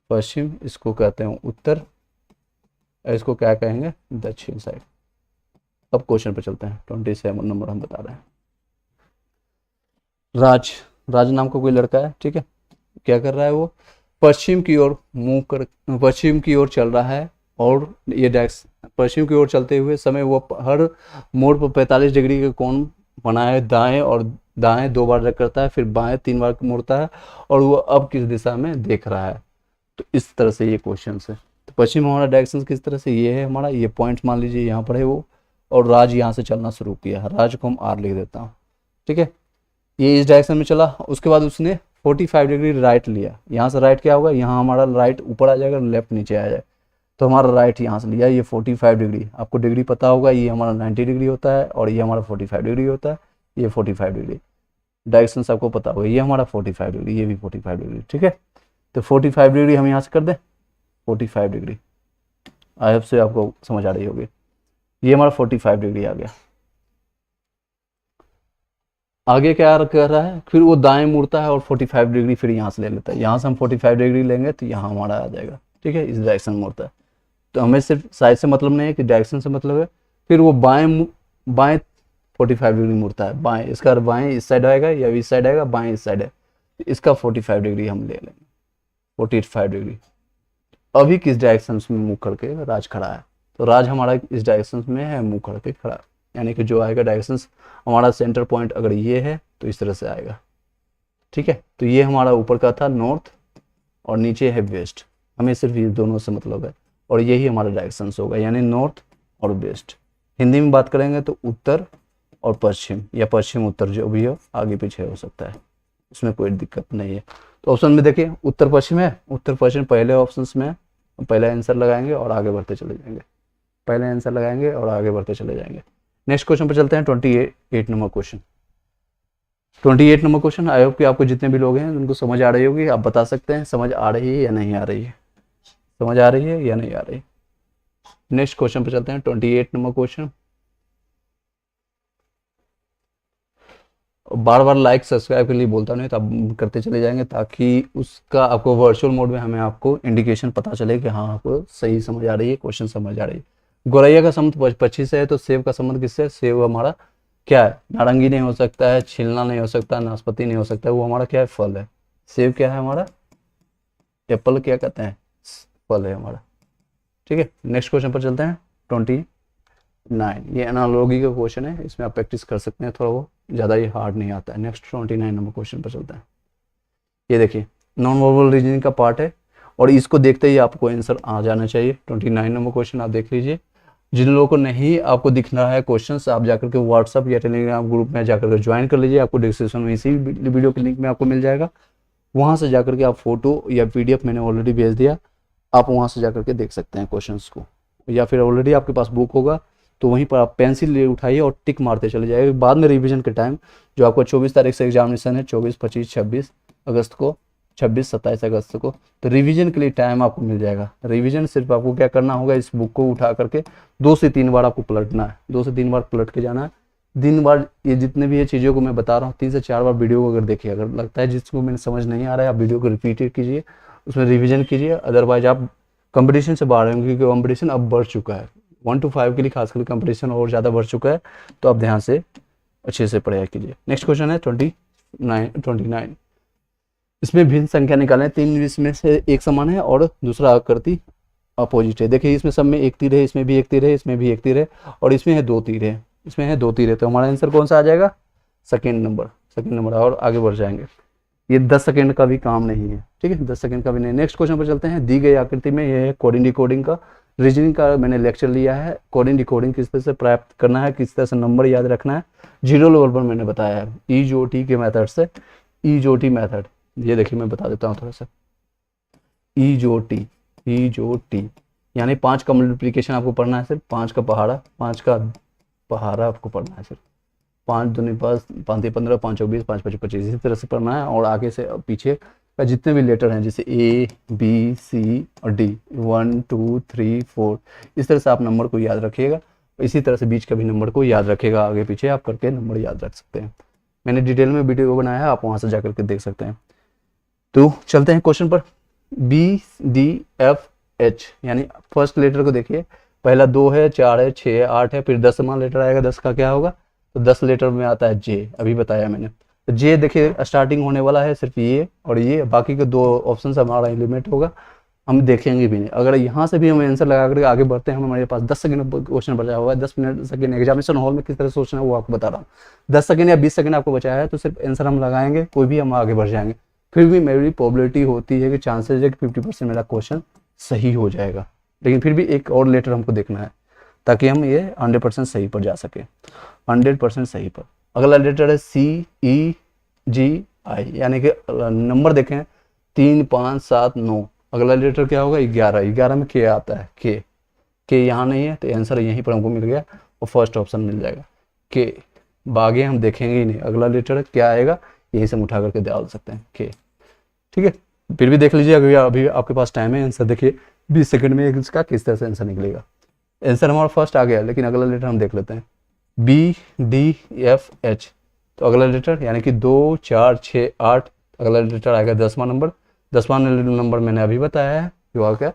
पश्चिम, इसको कहते हैं उत्तर, इसको क्या कहेंगे, दक्षिण साइड। अब क्वेश्चन पे चलते हैं। 27 नंबर हम बता रहे हैं। राज नाम का कोई लड़का है, ठीक है। क्या कर रहा है वो, पश्चिम की ओर चल रहा है, और ये पश्चिम की ओर चलते हुए समय वो हर मोड़ पर 45 डिग्री का कोण बनाए, दाएं और दाएं 2 बार करता है, फिर बाएं 3 बार मुड़ता है, और वो अब किस दिशा में देख रहा है। तो इस तरह से ये क्वेश्चन है। तो पश्चिम हमारा डायरेक्शन किस तरह से, ये है हमारा, ये पॉइंट मान लीजिए यहाँ पर है वो, और राज यहाँ से चलना शुरू किया, राज को हम R लिख देता हूँ, ठीक है। ये इस डायरेक्शन में चला, उसके बाद उसने 45 डिग्री राइट लिया। यहाँ से राइट क्या होगा, यहाँ हमारा राइट ऊपर आ जाएगा, लेफ्ट नीचे आ जाएगा, तो हमारा राइट यहाँ से लिया, ये 45 डिग्री, आपको डिग्री पता होगा, ये हमारा 90 डिग्री होता है, और ये हमारा 45 डिग्री होता है, ये 45 डिग्री डायरेक्शन आपको पता होगा, ये हमारा 45 डिग्री, ये भी 45 डिग्री, ठीक है। तो 45 डिग्री हम यहाँ से कर दें, 45 डिग्री, आई होप से आपको समझ आ रही होगी। ये हमारा 45 डिग्री आ गया। आगे क्या कर रहा है, फिर वो दाएं मुड़ता है और 45 डिग्री फिर यहाँ से ले लेता है। यहाँ से हम 45 डिग्री लेंगे तो यहाँ हमारा आ जाएगा, ठीक है, इस डायरेक्शन में मुड़ता है। तो हमें सिर्फ साइड से मतलब नहीं है कि डायरेक्शन से मतलब है। फिर वो बाएं 45 डिग्री मुड़ता है, बाएं, इसका बाएं इस साइड आएगा या इस साइड आएगा, बाएं इस साइड है, इसका 45 डिग्री हम ले लेंगे, 45 डिग्री। अभी किस डायरेक्शन में मुँह करके राज खड़ा है, तो राज हमारा इस डायरेक्शन में है, मुँह करके खड़ा, यानी कि जो आएगा डायरेक्शन हमारा सेंटर पॉइंट अगर ये है तो इस तरह से आएगा, ठीक है। तो ये हमारा ऊपर का था नॉर्थ और नीचे है वेस्ट, हमें सिर्फ ये दोनों से मतलब है, और यही हमारा डायरेक्शन होगा, यानी नॉर्थ और वेस्ट। हिंदी में बात करेंगे तो उत्तर और पश्चिम, या पश्चिम उत्तर, जो भी हो आगे पीछे हो सकता है, इसमें कोई दिक्कत नहीं है। तो ऑप्शन में देखिए उत्तर पश्चिम है, उत्तर पश्चिम पहले ऑप्शन में पहला आंसर लगाएंगे और आगे बढ़ते चले जाएंगे, पहले आंसर लगाएंगे और आगे बढ़ते चले जाएंगे। नेक्स्ट क्वेश्चन पर चलते हैं, 28 number question. 28 number question, I hope कि आपको जितने भी लोग हैं उनको समझ आ रही होगी, आप बता सकते हैं समझ आ रही है या नहीं आ रही है, समझ आ रही है या नहीं आ रही। नेक्स्ट क्वेश्चन पे चलते हैं, 28 नंबर क्वेश्चन। बार बार लाइक सब्सक्राइब के लिए बोलता नहीं, तो आप करते चले जाएंगे ताकि उसका आपको वर्चुअल मोड में हमें आपको इंडिकेशन पता चले कि हाँ आपको सही समझ आ रही है, क्वेश्चन समझ आ रही है। गोरैया का संबंध 25 से है, तो सेब का संबंध किससे है, सेब हमारा क्या है, नारंगी नहीं हो सकता है, छिलना नहीं हो सकता, नाशपाती नहीं हो सकता है, वो हमारा क्या है, फल है। सेब क्या है हमारा, एप्पल क्या कहते हैं, फल है हमारा, ठीक है। नेक्स्ट क्वेश्चन पर चलते हैं, 29, ये एनालॉजी का क्वेश्चन है, इसमें आप प्रैक्टिस कर सकते हैं थोड़ा, वो ज़्यादा ही हार्ड नहीं आता है। नेक्स्ट 29 नंबर क्वेश्चन पर चलते हैं, ये देखिए नॉन वर्बल रीजनिंग का पार्ट है, और इसको देखते ही आपको आंसर आ जाना चाहिए। 29 नंबर क्वेश्चन आप देख लीजिए। जिन लोगों को नहीं आपको दिख रहा है क्वेश्चंस, आप जाकर के व्हाट्सअप या टेलीग्राम ग्रुप में जाकर के ज्वाइन कर लीजिए, आपको डिस्क्रिप्शन में इसी वीडियो के लिंक में आपको मिल जाएगा, वहाँ से जाकर के आप फोटो या PDF मैंने ऑलरेडी भेज दिया, आप वहाँ से जाकर के देख सकते हैं क्वेश्चंस को, या फिर ऑलरेडी आपके पास बुक होगा तो वहीं पर आप पेंसिल ले उठाइए और टिक मारते चले जाइए। बाद में रिवीजन के टाइम जो आपको 24 तारीख से एग्जामिनेशन है, 24, 25, 26 अगस्त को, 26, 27 अगस्त को, तो रिवीजन के लिए टाइम आपको मिल जाएगा। रिवीजन सिर्फ आपको क्या करना होगा, इस बुक को उठा करके 2 से 3 बार आपको पलटना है, 2 से 3 बार पलट के जाना है। दिन बार ये जितने भी ये चीज़ों को मैं बता रहा हूँ 3 से 4 बार वीडियो को अगर देखिए, अगर लगता है जिसको मैंने समझ नहीं आ रहा है, आप वीडियो को रिपीट कीजिए, उसमें रिवीजन कीजिए। अदरवाइज आप कंपटीशन से बाहर होंगे, क्योंकि कंपटीशन अब बढ़ चुका है, 1 to 5 के लिए खासकर कंपटीशन और ज़्यादा बढ़ चुका है, तो आप ध्यान से अच्छे से पढ़ाई कीजिए। नेक्स्ट क्वेश्चन है 29। इसमें भिन्न संख्या निकालें, 3 इसमें से एक समान है और दूसरा आकृति अपोजिट है। देखिए इसमें सब में एक तीर है, इसमें भी एक तीर है, इसमें भी एक तीर है, और इसमें है 2 तीर है, इसमें है 2 तीर है, तो हमारा आंसर कौन सा आ जाएगा, सेकेंड नंबर। और आगे बढ़ जाएंगे, ये 10 सेकेंड का भी काम नहीं है, ठीक है, 10 सेकेंड का भी नहीं। नेक्स्ट क्वेश्चन पर चलते हैं, दी गई आकृति में ये है कोडिंग डिकोडिंग का, रीजनिंग का मैंने लेक्चर लिया है, कोडिंग डिकोडिंग किस तरह से प्राप्त करना है, किस तरह से नंबर याद रखना है, 0 लेवल पर मैंने बताया है, EJOT के मेथड से, EJOT मेथड, ये देखिए मैं बता देता हूँ थोड़ा सा, EJOT यानी 5 का मल्टीप्लीकेशन आपको पढ़ना है, सिर्फ 5 का पहाड़ा आपको पढ़ना है, सिर्फ 5 दूनी 5, 5 3 15, 5 24, 5 25 25, इसी तरह से पढ़ना है। और आगे से पीछे का जितने भी लेटर हैं, जैसे A, B, C और D, 1 2 3 4, इस तरह से आप नंबर को याद रखिएगा। इसी तरह से बीच का भी नंबर को याद रखिएगा, आगे पीछे आप करके नंबर याद रख सकते हैं। मैंने डिटेल में वीडियो बनाया है, आप वहाँ से जाकर के देख सकते हैं। तो चलते हैं क्वेश्चन पर, BDFH यानी फर्स्ट लेटर को देखिए, पहला 2 है, 4 है, 6 है, 8 है, फिर 10वां लेटर आएगा, 10 का क्या होगा, तो 10 लेटर में आता है J, अभी बताया मैंने। तो J देखिए स्टार्टिंग होने वाला है सिर्फ ये और ये, बाकी के 2 ऑप्शन हमारा एलिमिनेट होगा, हम देखेंगे भी नहीं। अगर यहाँ से भी हम आंसर लगा करके आगे बढ़ते हैं, हमारे पास 10 सेकंड क्वेश्चन बचा हुआ है, 10 सेकंड एग्जामिनेशन हॉल में किस तरह सोचना है वो आपको बता रहा हूँ। 10 सेकंड या 20 सेकंड आपको बचाया है, तो सिर्फ आंसर हम लगाएंगे, कोई भी हम आगे बढ़ जाएंगे। फिर भी मेरी प्रोबेबिलिटी होती है कि चांसेस है कि 50% मेरा क्वेश्चन सही हो जाएगा, लेकिन फिर भी एक और लेटर हमको देखना है ताकि हम ये 100% सही पर जा सके, 100% सही पर। अगला लेटर है CEGI, यानी कि नंबर देखें 3 5 7 9, अगला लेटर क्या होगा 11 में K आता है, K यहाँ नहीं है, तो आंसर यहीं पर हमको मिल गया और फर्स्ट ऑप्शन मिल जाएगा K। आगे हम देखेंगे ही नहीं, अगला लेटर क्या आएगा यहीं से हम उठा करके डाल सकते हैं K, ठीक है। फिर भी देख लीजिए, अभी आपके पास टाइम है, आंसर देखिए 20 सेकंड में इसका किस तरह से आंसर निकलेगा। आंसर हमारा फर्स्ट आ गया, लेकिन अगला लेटर हम देख लेते हैं BDFH, तो अगला लेटर यानी कि 2, 4, 6, 8, अगला लेटर आएगा 10वां नंबर। 10वां नंबर मैंने अभी बताया है जो आ गया,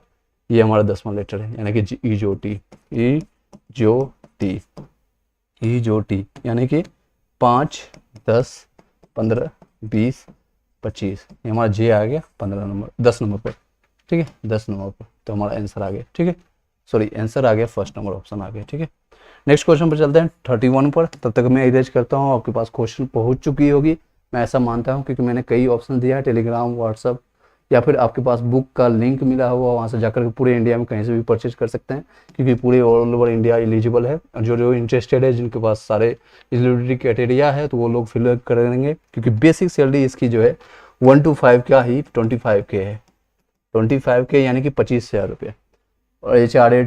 ये हमारा 10वां लेटर है यानी कि ई जो टी, ई जो टी, ई जो टी यानी कि 5, 10, 15, 20, 25, ये हमारा जे आ गया 15 नंबर, 10 नंबर पर, ठीक है, 10 नंबर पर। तो हमारा आंसर आ गया, ठीक है, सॉरी आंसर आ गया फर्स्ट नंबर ऑप्शन आ गया, ठीक है। नेक्स्ट क्वेश्चन पर चलते हैं 31 पर। तब तक मैं इरेज करता हूँ, आपके पास क्वेश्चन पहुँच चुकी होगी, मैं ऐसा मानता हूँ, क्योंकि मैंने कई ऑप्शन दिया है, टेलीग्राम, व्हाट्सअप, या फिर आपके पास बुक का लिंक मिला हुआ, वहाँ से जाकर के पूरे इंडिया में कहीं से भी परचेज कर सकते हैं, क्योंकि पूरे ऑल ओवर इंडिया एलिजिबल है। और जो इंटरेस्टेड है, जिनके पास सारे एलिजिबिलिटी क्राइटेरिया है, तो वो लोग फिल करेंगे, क्योंकि बेसिक सैलरी इसकी जो है 1 to 5 का ही 25K है, 25K यानी कि 25,000 रुपये। और HRA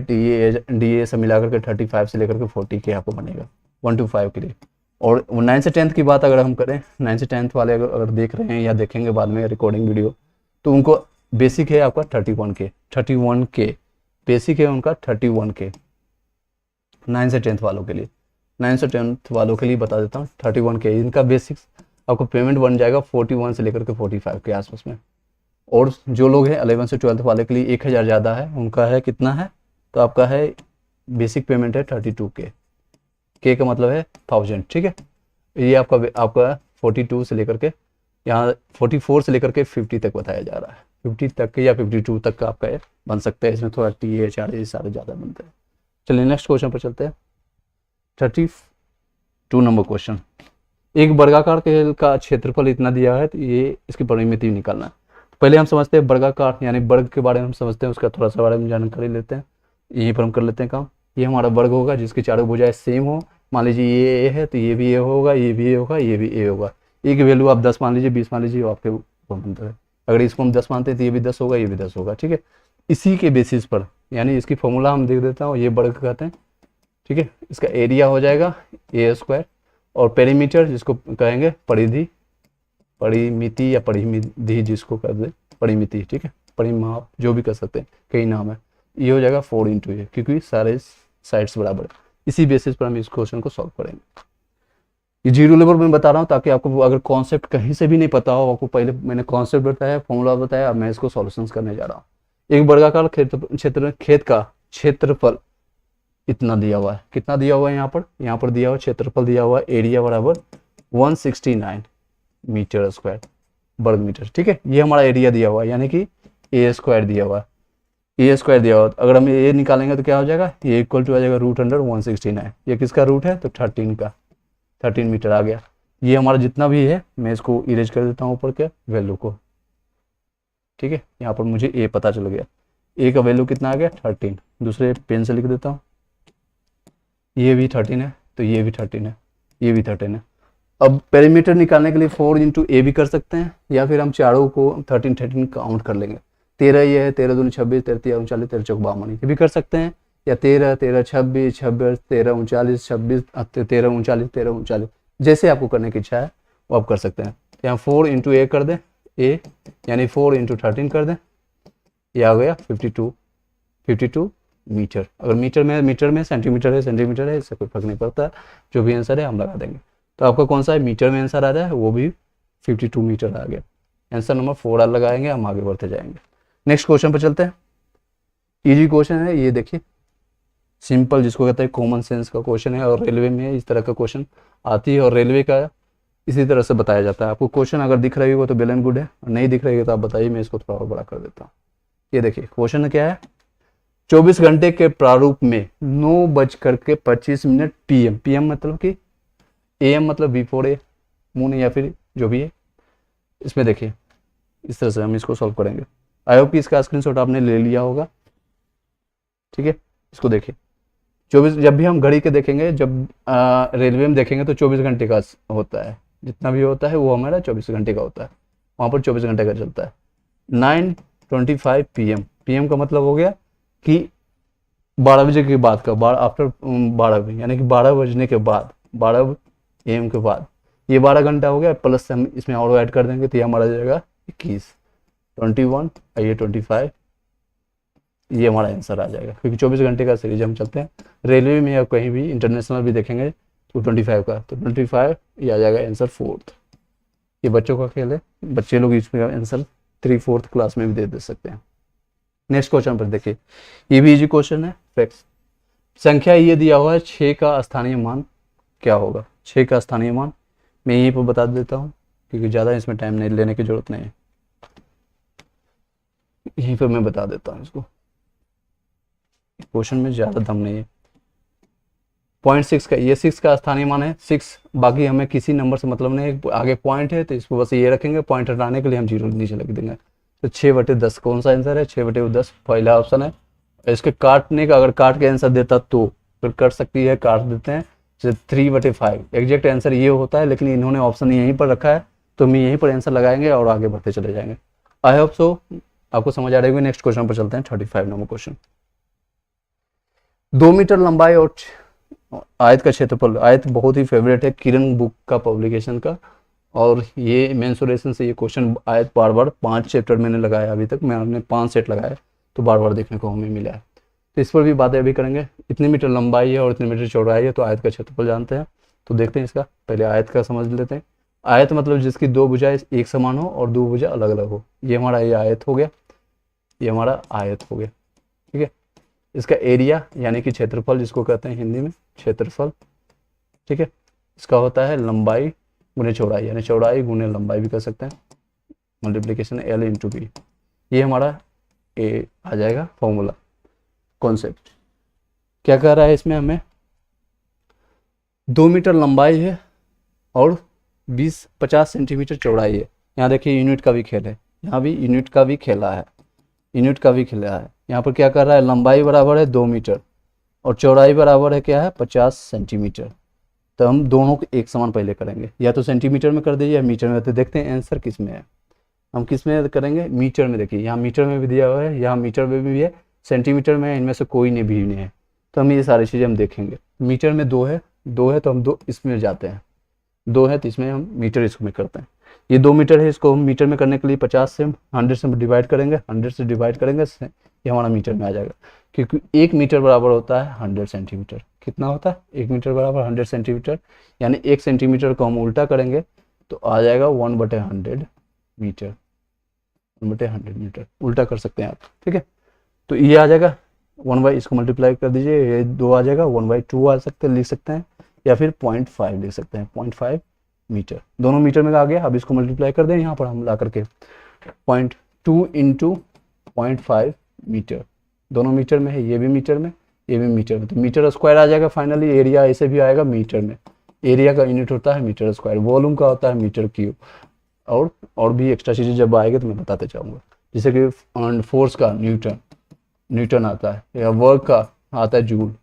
DA सब मिला करके 35 से लेकर के 40K आपको बनेगा 1 to 5 के लिए। और 9 से 10th की बात अगर हम करें, 9 से 10th वाले अगर देख रहे हैं या देखेंगे बाद में रिकॉर्डिंग वीडियो, तो उनको बेसिक है आपका 31K बेसिक है उनका 31K 9 से 10th वालों के लिए। 9 से 10th वालों के लिए बता देता हूँ 31K इनका बेसिक्स, आपको पेमेंट बन जाएगा 41 से लेकर के 45 के आसपास में। और जो लोग हैं 11 से 12th वाले के लिए 1000 ज़्यादा है, उनका है कितना है, तो आपका है बेसिक पेमेंट है 32K, K का मतलब है 1000, ठीक है। ये आपका 42 से लेकर के यहाँ 44 से लेकर के 50 तक बताया जा रहा है, 50 तक या 52 तक का आपका बन सकता है, इसमें थोड़ा THRA सारे ज़्यादा बनते हैं। चलिए नेक्स्ट क्वेश्चन पर चलते हैं 32 नंबर क्वेश्चन। एक वर्गाकार खेल का क्षेत्रफल इतना दिया है, तो ये इसकी परिमिति निकालना है। तो पहले हम समझते हैं वर्गाकार यानी वर्ग के बारे में हम समझते हैं, उसका थोड़ा सा बारे में जानकारी लेते हैं। यहीं पर हम कर लेते हैं काम। ये हमारा वर्ग होगा जिसकी चारों भुजाएं सेम हो, मान लीजिए ये ए है तो ये भी ए होगा, ये भी ए होगा, ये भी ए होगा। ए की वैल्यू आप 10 मान लीजिए, 20 मान लीजिए, आपके ऊपर बनता है। अगर इसको हम 10 मानते हैं तो ये भी 10 होगा, ये भी 10 होगा, ठीक है। इसी के बेसिस पर यानी इसकी फॉर्मूला हम देख देता हूँ, ये वर्ग कहते हैं, ठीक है। इसका एरिया हो जाएगा A² और पेरीमीटर जिसको कहेंगे परिधि, परिमिति या परिमिति जिसको कर दे, परिमिति, ठीक है, परिमाप जो भी कर सकते हैं, कई नाम है। ये हो जाएगा 4 × A, क्योंकि सारे साइड्स बराबर है। इसी बेसिस पर हम इस क्वेश्चन को सॉल्व करेंगे। ये जीरो लेवल में बता रहा हूँ ताकि आपको अगर कॉन्सेप्ट कहीं से भी नहीं पता हो, आपको पहले मैंने कॉन्सेप्ट बताया, फॉर्मूला बताया, अब मैं इसको सॉल्यूशंस करने जा रहा हूँ। एक वर्गाकार खेत का क्षेत्रफल इतना दिया हुआ है, कितना दिया हुआ है यहाँ पर दिया हुआ क्षेत्रफल दिया हुआ है, एरिया बराबर 169 मीटर² वर्ग मीटर, ठीक है। ये हमारा एरिया दिया हुआ है यानी कि A² दिया हुआ है, A² दिया हुआ है। अगर हम ये निकालेंगे तो क्या हो जाएगा, ये इक्वल टू आ जाएगा √169। ये किसका रूट है, तो 13 का, 13 मीटर आ गया। ये हमारा जितना भी है मैं इसको इरेज कर देता हूँ ऊपर के वैल्यू को, ठीक है। यहाँ पर मुझे ए पता चल गया, ए का वैल्यू कितना आ गया 13। दूसरे पेन से लिख देता हूँ, ये भी 13 है, तो ये भी 13 है, ये भी 13 है। अब पेरीमीटर निकालने के लिए 4 × A भी कर सकते हैं, या फिर हम चारों को 13 काउंट कर लेंगे। 13 ये है, 13 दूनी 26, 13 3 39, 13 4 52, ये भी कर सकते हैं। या 13 13 26 26, 13 39 26, 13 39 13 39, जैसे आपको करने की इच्छा है वो आप कर सकते हैं। यहाँ 4 × A कर दें, A यानी 4 × 13 कर दें, ये आ गया 52 मीटर। अगर मीटर में सेंटीमीटर है, इससे कोई फर्क नहीं पड़ता, जो भी आंसर है हम लगा देंगे। तो आपका कौन सा है, मीटर में आंसर आ रहा है, वो भी 52 मीटर आ गया। आंसर नंबर 4 लगाएंगे, हम आगे बढ़ते जाएंगे। नेक्स्ट क्वेश्चन पर चलते हैं। इजी क्वेश्चन है ये, देखिए सिंपल, जिसको कहते हैं कॉमन सेंस का क्वेश्चन है, और रेलवे में इस तरह का क्वेश्चन आती है, और रेलवे का इसी तरह से बताया जाता है। आपको क्वेश्चन अगर दिख रही हो तो वेल एंड गुड है, और नहीं दिख रही है तो आप बताइए, मैं इसको थोड़ा और बड़ा कर देता हूँ। ये देखिए क्वेश्चन क्या है, 24 घंटे के प्रारूप में 9:25 PM, PM मतलब कि AM मतलब बिफोर ए मून, या फिर जो भी है। इसमें देखिए इस तरह से हम इसको सॉल्व करेंगे। आई होप कि इसका स्क्रीनशॉट आपने ले लिया होगा, ठीक है। इसको देखिए 24, जब भी हम घड़ी के देखेंगे, जब रेलवे में देखेंगे तो 24 घंटे का होता है, जितना भी होता है वो हमारा 24 घंटे का होता है, वहाँ पर 24 घंटे का चलता है। 9:25 PM, PM का मतलब हो गया कि 12 बजे के बाद का, आफ्टर 12 बजे, यानी कि 12 बजने के बाद, 12 AM के बाद, ये 12 घंटा हो गया। प्लस हम इसमें और ऐड कर देंगे तो ये हमारा जाएगा 21, 21 और ये 25, ये हमारा आंसर आ जाएगा। क्योंकि 24 घंटे का सीरीज हम चलते हैं रेलवे में, या कहीं भी इंटरनेशनल भी देखेंगे 225 का, तो 25 ये आ जाएगा आंसर 4th। ये बच्चों का खेल है, बच्चे लोग इसमें आंसर 3/4 क्लास में भी दे सकते हैं। नेक्स्ट क्वेश्चन पर देखिए, ये भी इजी क्वेश्चन है। फैक्ट्स, संख्या ये दिया हुआ है 6 का स्थानीय मान क्या होगा। 6 का स्थानीय मान मैं यहीं पर बता देता हूँ क्योंकि ज़्यादा इसमें टाइम नहीं लेने की जरूरत नहीं है, यहीं पर मैं बता देता हूँ इसको, क्वेश्चन में ज़्यादा दम नहीं है। 0.6 का, ये 6 का स्थानीय मान है 6, बाकी हमें किसी नंबर से मतलब नहीं है, आगे पॉइंट है तो इसको बस ये रखेंगे, पॉइंट हटाने के लिए हम 0 नीचे लग देंगे। तो 6/10 कौन सा आंसर है, 6/10 पहला ऑप्शन है। इसके काटने का, अगर काट के आंसर देता तो फिर कर सकती है, काट देते हैं, जैसे 3/5 एग्जैक्ट आंसर ये होता है, लेकिन इन्होंने ऑप्शन यहीं पर रखा है तो हम यहीं पर आंसर लगाएंगे और आगे बढ़ते चले जाएंगे। आई होप सो आपको समझ आ रही होगी। नेक्स्ट क्वेश्चन पर चलते हैं, 35 नंबर क्वेश्चन। 2 मीटर लंबाई और आयत का क्षेत्रफल, आयत बहुत ही फेवरेट है किरण बुक का पब्लिकेशन का, और ये मेंसुरेशन से ये क्वेश्चन आयत बार बार 5 चैप्टर मैंने लगाया अभी तक, मैंने 5 सेट लगाया तो बार बार देखने को हमें मिला है। तो इस पर भी बातें अभी करेंगे। इतनी मीटर लंबाई है और इतनी मीटर चौड़ाई है, तो आयत का क्षेत्रफल जानते हैं। तो देखते हैं इसका, पहले आयत का समझ लेते हैं। आयत मतलब जिसकी 2 भुजाएं एक समान हो और 2 भुजा अलग अलग हो, ये हमारा ये आयत हो गया, ये हमारा आयत हो गया, ठीक है। इसका एरिया यानी कि क्षेत्रफल जिसको कहते हैं हिंदी में क्षेत्रफल, ठीक है। इसका होता है लंबाई गुने चौड़ाई, यानी चौड़ाई गुने लंबाई भी कर सकते हैं, मल्टीप्लीकेशन L/B। ये हमारा ए आ जाएगा फॉर्मूला। कॉन्सेप्ट क्या कह रहा है इसमें, हमें 2 मीटर लंबाई है और 50 सेंटीमीटर चौड़ाई है। यहाँ देखिए यूनिट का भी खेल है, यहाँ भी यूनिट का भी खेला है, यूनिट का भी खेला है। यहाँ पर क्या कर रहा है, लंबाई बराबर है 2 मीटर और चौड़ाई बराबर है क्या है 50 सेंटीमीटर। तो हम दोनों को एक समान पहले करेंगे, या तो सेंटीमीटर में कर दीजिए या मीटर में। तो देखते हैं आंसर किस में है, हम किस में करेंगे, मीटर में। देखिए यहाँ मीटर में भी दिया हुआ है, यहाँ मीटर में भी है, सेंटीमीटर में है, इनमें से कोई भी नहीं है। तो हम ये सारी चीज़ें हम देखेंगे। मीटर में 2 है, 2 है तो हम 2 इसमें जाते हैं, 2 है तो इसमें हम मीटर इसमें करते हैं। ये 2 मीटर है, इसको हम मीटर में करने के लिए 50 से 100 से डिवाइड करेंगे, 100 से डिवाइड करेंगे, ये हमारा मीटर में आ जाएगा। क्योंकि 1 मीटर बराबर होता है 100 सेंटीमीटर। कितना होता है, 1 मीटर बराबर 100 सेंटीमीटर, यानी 1 सेंटीमीटर को हम उल्टा करेंगे तो आ जाएगा 1/100 मीटर, 1/100 मीटर उल्टा कर सकते हैं आप, ठीक है। तो ये आ जाएगा 1/, इसको मल्टीप्लाई कर दीजिए, ये 2 आ जाएगा, 1/2 आ सकते लिख सकते हैं, या फिर 0.5 लिख सकते हैं, 0.5 मीटर। दोनों मीटर में आ गया। अब इसको मल्टीप्लाई कर दें यहाँ पर हम ला करके, 0.2 × 0.5 मीटर, दोनों मीटर में है, ये भी मीटर में, ये भी मीटर में, तो मीटर स्क्वायर आ जाएगा। फाइनली एरिया ऐसे भी आएगा मीटर में, एरिया का यूनिट होता है मीटर स्क्वायर, वॉल्यूम का होता है मीटर क्यूब, और भी एक्स्ट्रा चीज़ें जब आएगी तो मैं बताते जाऊँगा। जैसे कि फोर्स का न्यूटन आता है, या वर्क का आता है जूल,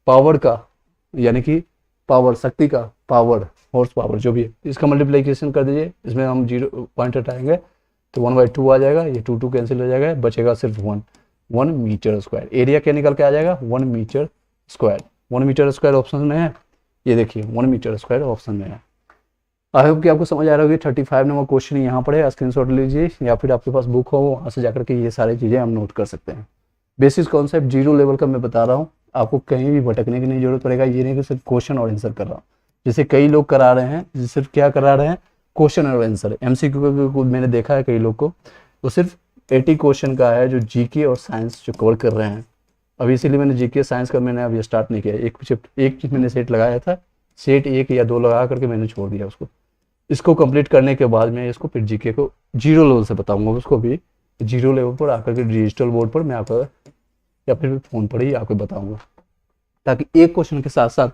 पावर का यानी कि पावर, शक्ति का पावर, हॉर्स पावर जो भी है, इसका मल्टीप्लिकेशन कर दीजिए। इसमें हम 0 पॉइंट हटाएंगे तो 1/2 आ जाएगा, ये 2 कैंसिल हो जाएगा, बचेगा सिर्फ 1 मीटर स्क्वायर। एरिया क्या निकल के आ जाएगा 1 metre square. 1 metre square option में है, ये देखिए 1 मीटर स्क्वायर ऑप्शन में है। आई होप कि आपको समझ आ रहा होगी। 35 नंबर क्वेश्चन यहाँ पर है, स्क्रीनशॉट लीजिए, या फिर आपके पास बुक हो वहाँ से जाकर के ये सारी चीज़ें हम नोट कर सकते हैं। बेसिक कॉन्सेप्ट 0 लेवल का मैं बता रहा हूँ, आपको कहीं भी भटकने की नहीं जरूरत पड़ेगा। ये नहीं कि सिर्फ क्वेश्चन और आंसर कर रहा हूँ, जैसे कई लोग करा रहे हैं, सिर्फ क्या करा रहे हैं, क्वेश्चन और आंसर। MCQ को मैंने देखा है कई लोग को, वो सिर्फ 80 क्वेश्चन का है जो जीके और साइंस जो कवर कर रहे हैं। अभी इसीलिए मैंने जीके साइंस का मैंने अभी स्टार्ट नहीं किया। एक मैंने सेट लगाया था, सेट 1 या 2 लगा करके मैंने छोड़ दिया उसको। इसको कंप्लीट करने के बाद मैं इसको फिर जीके को 0 लेवल से बताऊंगा, उसको भी 0 लेवल पर आकर के डिजिटल बोर्ड पर मैं आपको, या फिर फ़ोन पर ही आपको बताऊंगा, ताकि एक क्वेश्चन के साथ साथ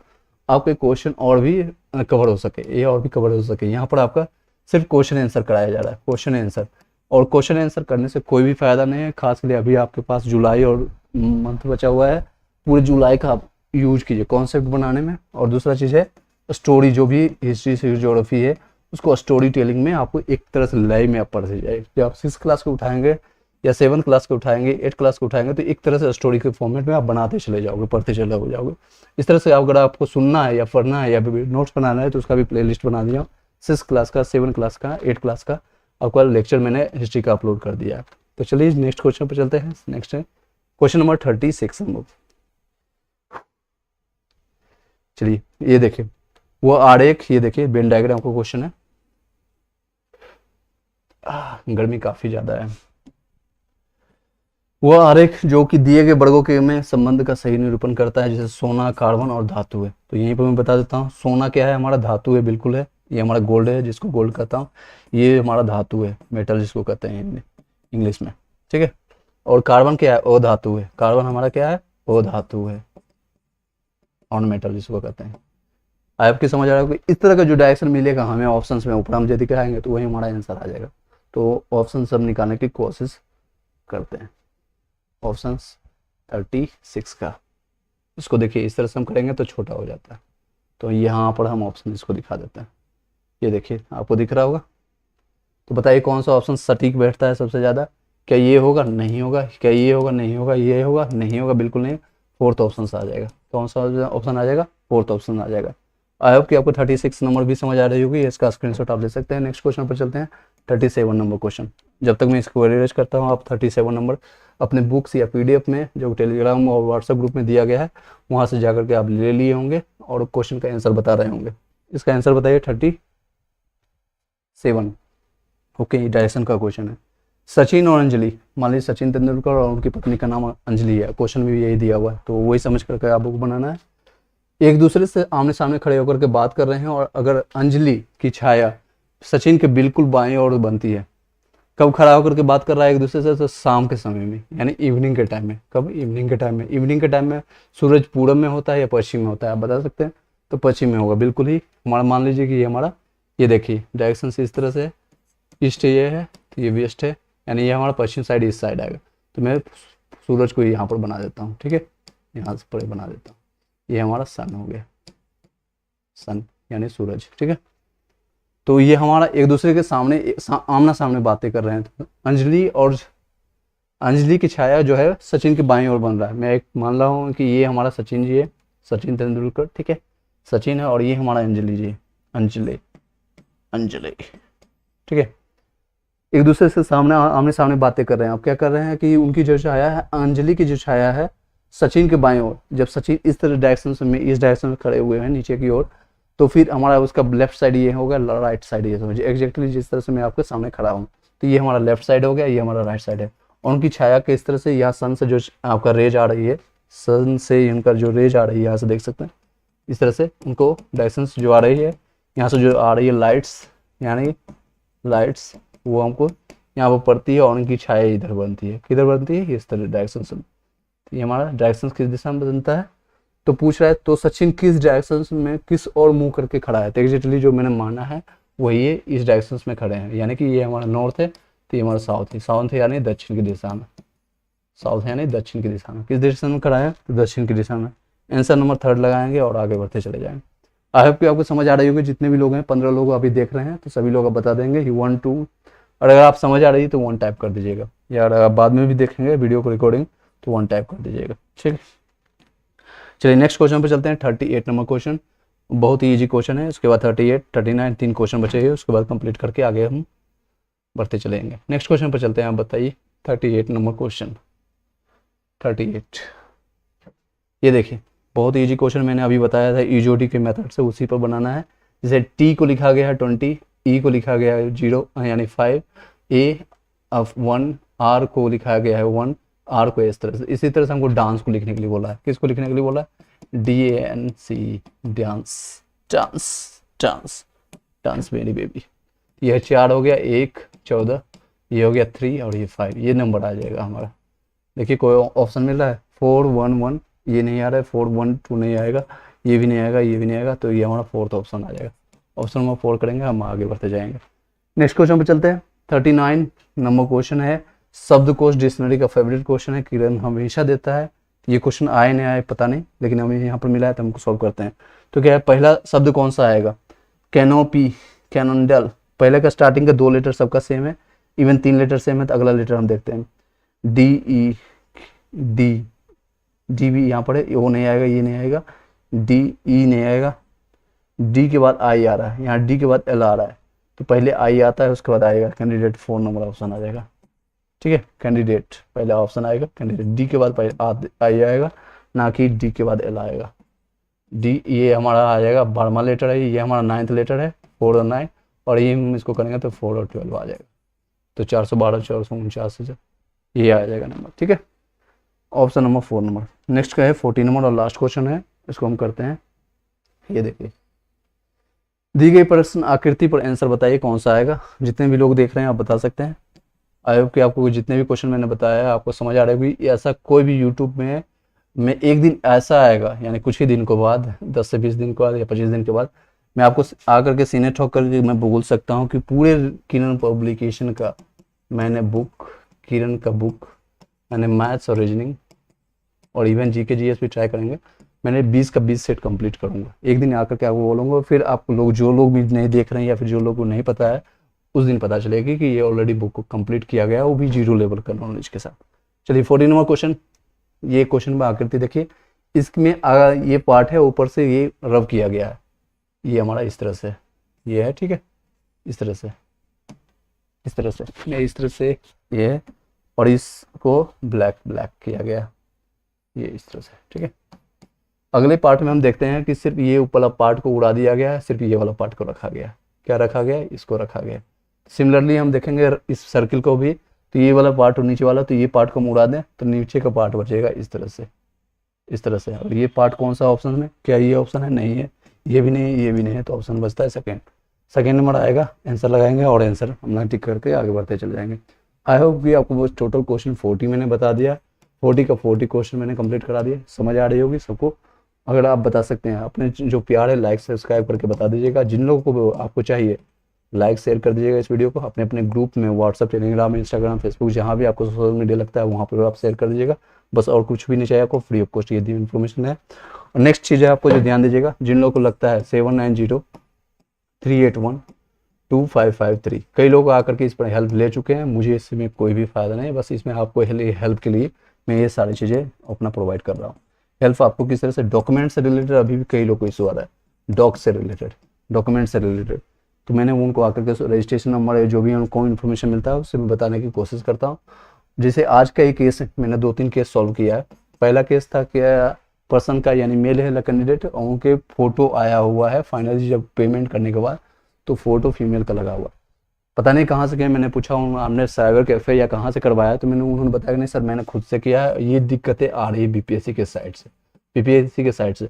आपके क्वेश्चन और भी कवर हो सके, ये और भी कवर हो सके। यहाँ पर आपका सिर्फ क्वेश्चन आंसर कराया जा रहा है, क्वेश्चन आंसर। और क्वेश्चन आंसर करने से कोई भी फायदा नहीं है, खास के लिए अभी आपके पास जुलाई और मंथ बचा हुआ है, पूरे जुलाई का आप यूज कीजिए कॉन्सेप्ट बनाने में। और दूसरा चीज़ है स्टोरी, जो भी हिस्ट्री से ज्योग्राफी है उसको स्टोरी टेलिंग में आपको एक तरह से लय में आप पढ़ते जाए। जब आप 6 क्लास को उठाएंगे या 7 क्लास को उठाएंगे, 8 क्लास को उठाएंगे, तो एक तरह से स्टोरी के फॉर्मेट में आप बनाते चले जाओगे, पढ़ते चले हो जाओगे। इस तरह से अगर आपको सुनना है या पढ़ना है या नोट्स बनाना है तो उसका भी प्लेलिस्ट बना दिया, 6 क्लास का, 7 क्लास का, 8 क्लास का आपका लेक्चर मैंने हिस्ट्री का अपलोड कर दिया है। तो चलिए नेक्स्ट क्वेश्चन पर चलते हैं। नेक्स्ट है क्वेश्चन नंबर 36 हम लोग। चलिए ये देखिए, वो आरेख, ये देखिए वेन डायग्राम का क्वेश्चन है। गर्मी काफी ज्यादा है। वह आरेख जो कि दिए गए वर्गों के में संबंध का सही निरूपण करता है, जैसे सोना, कार्बन और धातु है। तो यहीं पर मैं बता देता हूँ, सोना क्या है हमारा, धातु है, बिल्कुल है। ये हमारा गोल्ड है, जिसको गोल्ड कहता हूँ। ये हमारा धातु है, मेटल जिसको कहते हैं इंग्लिश में, ठीक है। और कार्बन क्या है, ओ धातु है। कार्बन हमारा क्या है, ओ धातु है, ऑन मेटल जिसको कहते हैं। आपकी समझ आ रहा है कि इस तरह का जो डायरेक्शन मिलेगा हमें ऑप्शंस में, ऊपर हम यदि दिखाएंगे तो वही हमारा आंसर आ जाएगा। तो ऑप्शन सब निकालने की कोशिश करते हैं। ऑप्शन 36 का, इसको देखिए इस तरह से हम करेंगे तो छोटा हो जाता है। तो यहाँ पर हम ऑप्शन इसको दिखा देते हैं। ये देखिए आपको दिख रहा होगा। तो बताइए कौन सा ऑप्शन सटीक बैठता है सबसे ज़्यादा। क्या ये होगा, नहीं होगा, क्या ये होगा, नहीं होगा, ये होगा, नहीं होगा, बिल्कुल नहीं। फोर्थ ऑप्शन आ जाएगा। कौन सा ऑप्शन आ जाएगा, फोर्थ ऑप्शन आ जाएगा। आई होप कि आपको 36 नंबर भी समझ आ रही होगी। इसका स्क्रीनशॉट आप ले सकते हैं। नेक्स्ट क्वेश्चन पर चलते हैं, 37 नंबर क्वेश्चन। जब तक मैं इसको एरेंज करता हूँ, आप 37 नंबर अपने बुक्स या पीडीएफ में जो टेलीग्राम और व्हाट्सएप ग्रुप में दिया गया है वहाँ से जाकर के आप ले लिए होंगे और क्वेश्चन का आंसर बता रहे होंगे। इसका आंसर बताइए 37। ओके, डायरेक्शन का क्वेश्चन है। सचिन और अंजलि, मान लीजिए सचिन तेंदुलकर और उनकी पत्नी का नाम अंजलि है, क्वेश्चन में भी यही दिया हुआ है, तो वही समझ करके आपको बनाना है। एक दूसरे से आमने सामने खड़े होकर के बात कर रहे हैं और अगर अंजलि की छाया सचिन के बिल्कुल बाएं ओर बनती है, कब खड़ा होकर के बात कर रहा है एक दूसरे से, तो शाम के समय में, यानी इवनिंग के टाइम में। कब, इवनिंग के टाइम में। इवनिंग के टाइम में सूरज पूरब में होता है या पश्चिम में होता है, आप बता सकते हैं। तो पश्चिम में होगा, बिल्कुल ही हमारा मान लीजिए कि ये हमारा, ये देखिए डायरेक्शन से इस तरह से, ईस्ट ये है तो ये वेस्ट है, यानी ये हमारा पश्चिम साइड इस साइड आएगा। तो मैं सूरज को यहाँ पर बना देता हूँ, ठीक है, यहाँ से पर बना देता हूँ। ये हमारा सन हो गया, सन यानी सूरज, ठीक है। तो ये हमारा एक दूसरे के सामने आमना सामने बातें कर रहे हैं। तो अंजलि की छाया जो है सचिन के बाईं ओर बन रहा है। मैं एक मान रहा हूँ कि ये हमारा सचिन जी है, सचिन तेंदुलकर, ठीक है, सचिन है, और ये हमारा अंजलि जी, अंजलि, ठीक है। एक दूसरे से सामने आमने सामने बातें कर रहे हैं। आप क्या कर रहे हैं कि उनकी जो छाया है, अंजलि की जो छाया है सचिन के बाएं ओर, जब सचिन इस तरह डायरेक्शन में, इस डायरेक्शन में खड़े हुए हैं नीचे की ओर, तो फिर हमारा उसका लेफ्ट साइड ये होगा, राइट साइड ये समझिए। एग्जैक्टली जिस तरह से मैं आपके सामने खड़ा हूँ, तो ये हमारा लेफ्ट साइड हो गया, ये हमारा राइट साइड है। और उनकी छाया के इस तरह से यहाँ सन से जो आपका रेज आ रही है, सन से इनका जो रेज आ रही है, यहाँ से देख सकते हैं इस तरह से उनको डायरेक्शन जो आ रही है, यहाँ से जो आ रही है लाइट्स, यानी लाइट्स, वो हमको यहाँ पर पड़ती है और उनकी छाया इधर बनती है। किधर बनती है, इस तरह डायरेक्शन से। ये हमारा डायरेक्शन किस दिशा में बनता है, तो पूछ रहा है तो सचिन किस डायरेक्शन में किस और मुंह करके खड़ा है। तो एग्जैक्टली जो मैंने माना है वही है, इस डायरेक्शन में खड़े हैं, यानी कि ये हमारा नॉर्थ है, तो ये हमारा साउथ है। साउथ है यानी दक्षिण की दिशा में, साउथ है यानी दक्षिण की दिशा में। किस दिशा में खड़ा है, तो दक्षिण की दिशा में। आंसर नंबर 3 लगाएंगे और आगे बढ़ते चले जाएंगे। आई होप कि आपको समझ आ रही होगी। जितने भी लोग हैं, 15 लोग अभी देख रहे हैं, तो सभी लोग बता देंगे कि 1 2, और अगर आप समझ आ रही है तो 1 टाइप कर दीजिएगा, या अगर आप बाद में भी देखेंगे वीडियो को रिकॉर्डिंग तो 1 टाइप कर दीजिएगा, ठीक है। चलिए नेक्स्ट क्वेश्चन पे चलते हैं, 38 नंबर क्वेश्चन। बहुत ही इजी क्वेश्चन है। उसके बाद 38, 39, 3 क्वेश्चन बचे हैं, उसके बाद कंप्लीट करके आगे हम बढ़ते चलेंगे। नेक्स्ट क्वेश्चन पर चलते हैं। आप बताइए 38 नंबर क्वेश्चन, 38, ये देखिए बहुत इजी क्वेश्चन मैंने अभी बताया था, ईजोडी के मेथड से, उसी पर बनाना है। जैसे टी को लिखा गया है 20, ई को लिखा गया है 0 यानी 5, ए ऑफ 1, आर को लिखा गया है 1, आर को इस तरह से। इसी तरह से हमको डांस को लिखने के लिए बोला है। किसको लिखने के लिए बोला है, DANC, dance, dance, dance, dance मेरी बेबी। यह 4 हो गया, 1 14, ये हो गया 3 और ये 5, ये नंबर आ जाएगा हमारा। देखिए कोई ऑप्शन मिल रहा है 4 1 1, ये नहीं आ रहा है, 4 1 2 नहीं आएगा, ये भी नहीं आएगा, ये भी नहीं आएगा, तो ये हमारा 4th ऑप्शन आ जाएगा। ऑप्शन नंबर 4 करेंगे, हम आगे बढ़ते जाएंगे। नेक्स्ट क्वेश्चन पे चलते हैं। 39 नंबर क्वेश्चन है, शब्दकोश डिक्शनरी का फेवरेट क्वेश्चन है, किरण हमेशा देता है। ये क्वेश्चन आए नहीं आए पता नहीं, लेकिन हमें यहाँ पर मिला है तो हमको सॉल्व करते हैं। तो क्या है, पहला शब्द कौन सा आएगा, कैनोपी, कैनोनडल। पहले का स्टार्टिंग का 2 लेटर सबका सेम है, इवन 3 लेटर सेम है, तो अगला लेटर हम देखते हैं। DE, डी भी यहाँ पर है, ओ नहीं आएगा, ये नहीं आएगा, DE नहीं आएगा, डी के बाद आई आ रहा है, यहाँ डी के बाद एल आ रहा है, तो पहले आई आता है उसके बाद आएगा कैंडिडेट, 4 नंबर ऑप्शन आ जाएगा, ठीक है। कैंडिडेट पहला ऑप्शन आएगा, कैंडिडेट डी के बाद पहले आई आएगा, ना कि डी के बाद एल आएगा, डी ये हमारा आ जाएगा 12वां लेटर है, ये हमारा 9th लेटर है 4 और 9, और ये हम इसको करेंगे तो 4 और 12 आ जाएगा। तो 412 449 ये आ जाएगा नंबर, ठीक है। Option number 4 number. नेक्स्ट का है 14 नंबर और लास्ट क्वेश्चन है, इसको हम करते हैं। ये देखिए, दी गई प्रश्न आकृति पर आंसर बताइए कौन सा आएगा। जितने भी लोग देख रहे हैं आप बता सकते हैं। आई होप कि आपको जितने भी क्वेश्चन मैंने बताया है आपको समझ आ रहा है कि ऐसा कोई भी यूट्यूब में एक दिन ऐसा आएगा, यानी कुछ ही दिन के बाद, 10 से 20 दिन के बाद या 25 दिन के बाद, मैं आपको आकर के सीने ठोक करके मैं बोल सकता हूँ कि पूरे किरण पब्लिकेशन का मैंने बुक, किरण का बुक मैंने मैथ्स और रीजनिंग और इवन जीके जीएस भी ट्राई करेंगे, मैंने 20 का 20 सेट कंप्लीट करूंगा। एक दिन आकर के आपको बोलूँगा, फिर आप लोग जो लोग भी नहीं देख रहे हैं या फिर जो लोग को नहीं पता है, उस दिन पता चलेगा कि ये ऑलरेडी बुक को कंप्लीट किया गया है, वो भी 0 लेवल का नॉलेज के साथ। चलिए 14 नंबर क्वेश्चन। ये क्वेश्चन में आकृति देखिए, इसमें ये पार्ट है, ऊपर से ये रब किया गया है, ये हमारा इस तरह से ये है, ठीक है, इस तरह से इस तरह से ये है, और इसको ब्लैक किया गया, ये इस तरह से, ठीक है। अगले पार्ट में हम देखते हैं कि सिर्फ ये ऊपर वाला पार्ट को उड़ा दिया गया है, सिर्फ ये वाला पार्ट को रखा गया। क्या रखा गया? इसको रखा गया। सिमिलरली हम देखेंगे इस सर्किल को भी, तो ये वाला पार्ट और नीचे वाला, तो ये पार्ट को हम उड़ा दें तो नीचे का पार्ट बचेगा इस तरह से, इस तरह से। और ये पार्ट कौन सा ऑप्शन में? क्या ये ऑप्शन है? नहीं है, ये भी नहीं है, ये भी नहीं है, तो ऑप्शन बचता है सेकेंड नंबर आएगा। आंसर लगाएंगे और आंसर हम टिक करके आगे बढ़ते चले जाएंगे। आई होप कि आपको बस टोटल क्वेश्चन 40 मैंने बता दिया, 40 का 40 क्वेश्चन मैंने कंप्लीट करा दिया। समझ आ रही होगी सबको? अगर आप बता सकते हैं, अपने जो प्यार है लाइक सब्सक्राइब करके बता दीजिएगा। जिन लोगों को आपको चाहिए लाइक शेयर कर दीजिएगा इस वीडियो को, अपने अपने ग्रुप में व्हाट्सअप, टेलीग्राम, इंस्टाग्राम, फेसबुक, जहाँ भी आपको सोशल मीडिया लगता है वहाँ पर आप शेयर कर दीजिएगा। बस और कुछ भी नहीं चाहिए आपको, फ्री ऑफ कॉस्ट ये इन्फॉर्मेशन है। और नेक्स्ट चीज़ है आपको जो ध्यान दीजिएगा, जिन लोगों को लगता है 7903812553, कई लोग आकर के इस पर हेल्प ले चुके हैं, मुझे इसमें कोई भी फ़ायदा नहीं, बस इसमें आपको हेल्प के लिए मैं ये सारी चीज़ें अपना प्रोवाइड कर रहा हूँ। हेल्प आपको किस तरह से? डॉक्यूमेंट से रिलेटेड अभी भी कई लोग को इशू आ रहा है, डॉक्यूमेंट से रिलेटेड, तो मैंने उनको आकर के रजिस्ट्रेशन नंबर जो भी उनको इन्फॉर्मेशन मिलता है उससे मैं बताने की कोशिश करता हूँ। जैसे आज का ही केस मैंने 2-3 केस सॉल्व किया है। पहला केस था कि पर्सन का, यानी मेल है कैंडिडेट, और उनके फ़ोटो आया हुआ है फाइनली जब पेमेंट करने के बाद, तो फ़ोटो फीमेल का लगा हुआ, पता नहीं कहाँ से किया। मैंने पूछा हमने साइबर कैफे या कहाँ से करवाया, तो उन्होंने बताया कि नहीं सर मैंने खुद से किया है, ये दिक्कतें आ रही है बीपीएससी के साइड से।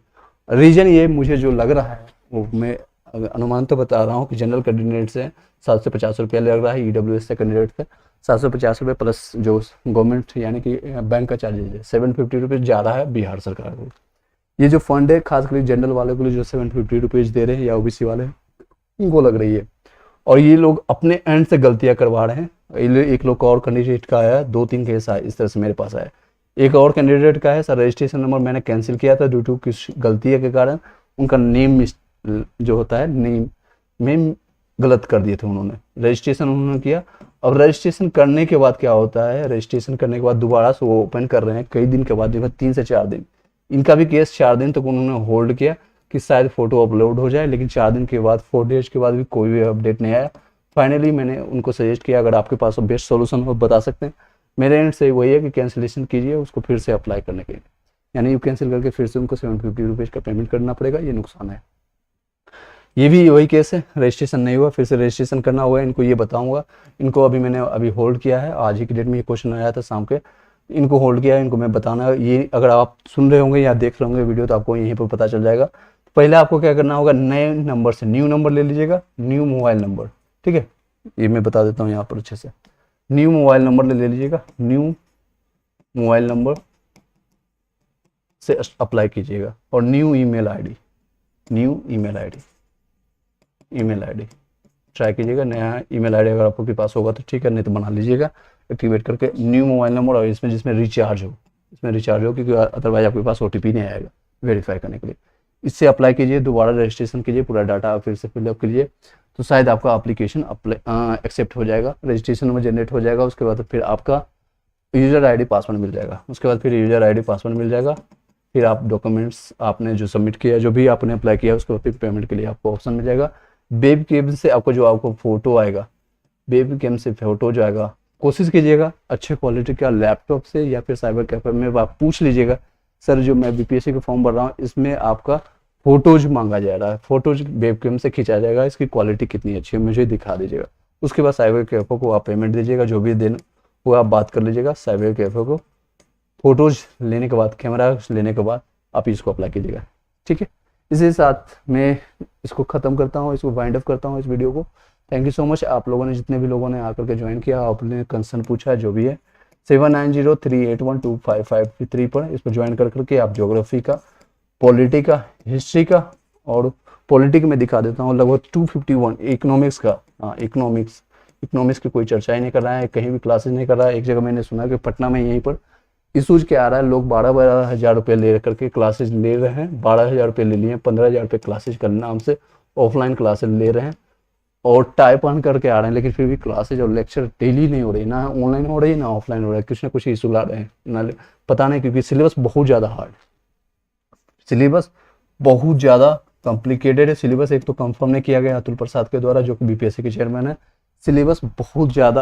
रीज़न ये मुझे जो लग रहा है वो मैं अनुमान तो बता रहा हूँ कि जनरल कैंडिडेट से 750 रुपया लग रहा है, ईडब्ल्यूएस से कैंडिडेट से 750 रुपये प्लस जो गवर्नमेंट यानी कि बैंक का चार्जेज है 750 रुपीज़ जा रहा है बिहार सरकार को। ये जो फंड है खासकर जनरल वाले को जो 750 रुपीज़ दे रहे हैं या ओबीसी वाले उनको लग रही है, और ये लोग अपने एंड से गलतियां करवा रहे हैं। एक लोग का और कैंडिडेट का आया, 2-3 केस आया इस तरह से मेरे पास आया। एक और कैंडिडेट का है सर रजिस्ट्रेशन नंबर मैंने कैंसिल किया था ड्यू टू किस गलती के कारण, उनका नेम जो होता है नेम में गलत कर दिए थे उन्होंने, रजिस्ट्रेशन उन्होंने किया। अब रजिस्ट्रेशन करने के बाद क्या होता है, रजिस्ट्रेशन करने के बाद दोबारा से वो ओपन कर रहे हैं कई दिन के बाद, 3 से 4 दिन। इनका भी केस 4 दिन तक उन्होंने होल्ड किया कि शायद फोटो अपलोड हो जाए, लेकिन 4 दिन के बाद 4 डेज के बाद भी कोई भी अपडेट नहीं आया। फाइनली मैंने उनको सजेस्ट किया अगर आपके पास बेस्ट सोल्यूशन हो बता सकते हैं। मेरे एंड से वही है कि कैंसिलेशन कीजिए उसको फिर से अप्लाई करने के लिए, यानी यू कैंसिल करके फिर से उनको 750 रुपीज़ का पेमेंट करना पड़ेगा, ये नुकसान है। ये भी वही केस है, रजिस्ट्रेशन नहीं हुआ, फिर से रजिस्ट्रेशन करना हुआ, इनको ये बताऊंगा। इनको मैंने होल्ड किया है, आज ही की डेट में ये क्वेश्चन आया था शाम के, इनको होल्ड किया है, इनको मैं बताना। ये अगर आप सुन रहे होंगे या देख रहे होंगे वीडियो तो आपको यहीं पर पता चल जाएगा। पहले आपको क्या करना होगा, नए नंबर से न्यू नंबर ले लीजिएगा, न्यू मोबाइल नंबर, ठीक है, ये मैं बता देता हूँ यहाँ पर अच्छे से। न्यू मोबाइल नंबर ले लीजिएगा, न्यू मोबाइल नंबर से अप्लाई कीजिएगा, और न्यू ईमेल आईडी ट्राई कीजिएगा। नया ईमेल आईडी अगर आपके पास होगा तो ठीक है, नहीं तो बना लीजिएगा एक्टिवेट करके। न्यू मोबाइल नंबर और जिसमें रिचार्ज हो, क्योंकि अदरवाइज आपके पास ओटीपी नहीं आएगा वेरीफाई करने के लिए। इससे अप्लाई कीजिए, दोबारा रजिस्ट्रेशन कीजिए, पूरा डाटा फिर से फिलअप कीजिए, तो शायद आपका एप्लीकेशन एक्सेप्ट हो जाएगा, रजिस्ट्रेशन नंबर जनरेट हो जाएगा। उसके बाद फिर आपका यूज़र आईडी पासवर्ड मिल जाएगा। फिर आप डॉक्यूमेंट्स आपने जो सबमिट किया, जो भी आपने अप्लाई किया, उसके बाद फिर पेमेंट के लिए आपको ऑप्शन मिल जाएगा। वेब कैम से आपको फोटो आएगा, वेब कैम से फोटो जो आएगा, कोशिश कीजिएगा अच्छे क्वालिटी का लैपटॉप से या फिर साइबर कैफे में आप पूछ लीजिएगा, सर जो मैं बीपीएससी का फॉर्म भर रहा हूँ इसमें आपका फोटोज मांगा जा रहा है, फोटोज वेबकैम से खींचा जाएगा, इसकी क्वालिटी कितनी अच्छी है मुझे दिखा दीजिएगा। उसके बाद साइबर कैफे को आप पेमेंट दीजिएगा, जो भी दिन वो आप बात कर लीजिएगा साइबर कैफे को। फोटोज लेने के बाद, कैमरा लेने के बाद आप इसको अप्लाई कीजिएगा, ठीक है। इसी साथ मैं इसको ख़त्म करता हूँ, इसको वाइंड अप करता हूँ इस वीडियो को। थैंक यू सो मच आप लोगों ने, जितने भी लोगों ने आकर के ज्वाइन किया, आपने कंसर्न पूछा जो भी है 7903812553 पर इस पर ज्वाइन कर करके आप ज्योग्राफी का, पॉलिटी का, हिस्ट्री का, और पॉलिटी में दिखा देता हूँ लगभग 251 इकोनॉमिक्स का। हाँ, इकोनॉमिक्स की कोई चर्चा ही नहीं कर रहा है, कहीं भी क्लासेस नहीं कर रहा है। एक जगह मैंने सुना कि पटना में यहीं पर इशूज क्या आ रहा है, लोग 12-12 हज़ार रुपये ले करके क्लासेज ले रहे हैं, 12 हज़ार रुपये ले लिए, 15 हज़ार रुपये क्लासेज के नाम से ऑफलाइन क्लासेज ले रहे हैं और टाई पहन करके आ रहे हैं, लेकिन फिर भी क्लासेज और लेक्चर डेली नहीं हो रही, ना ऑनलाइन हो रही है ना ऑफलाइन हो रहा है, कुछ ना कुछ इशू ला रहे हैं ना, पता नहीं, क्योंकि सिलेबस बहुत ज़्यादा हार्ड, सिलेबस बहुत ज़्यादा कॉम्प्लिकेटेड है। सिलेबस एक तो कंफर्म नहीं किया गया अतुल प्रसाद के द्वारा, जो कि बीपीएससी के चेयरमैन है। सिलेबस बहुत ज़्यादा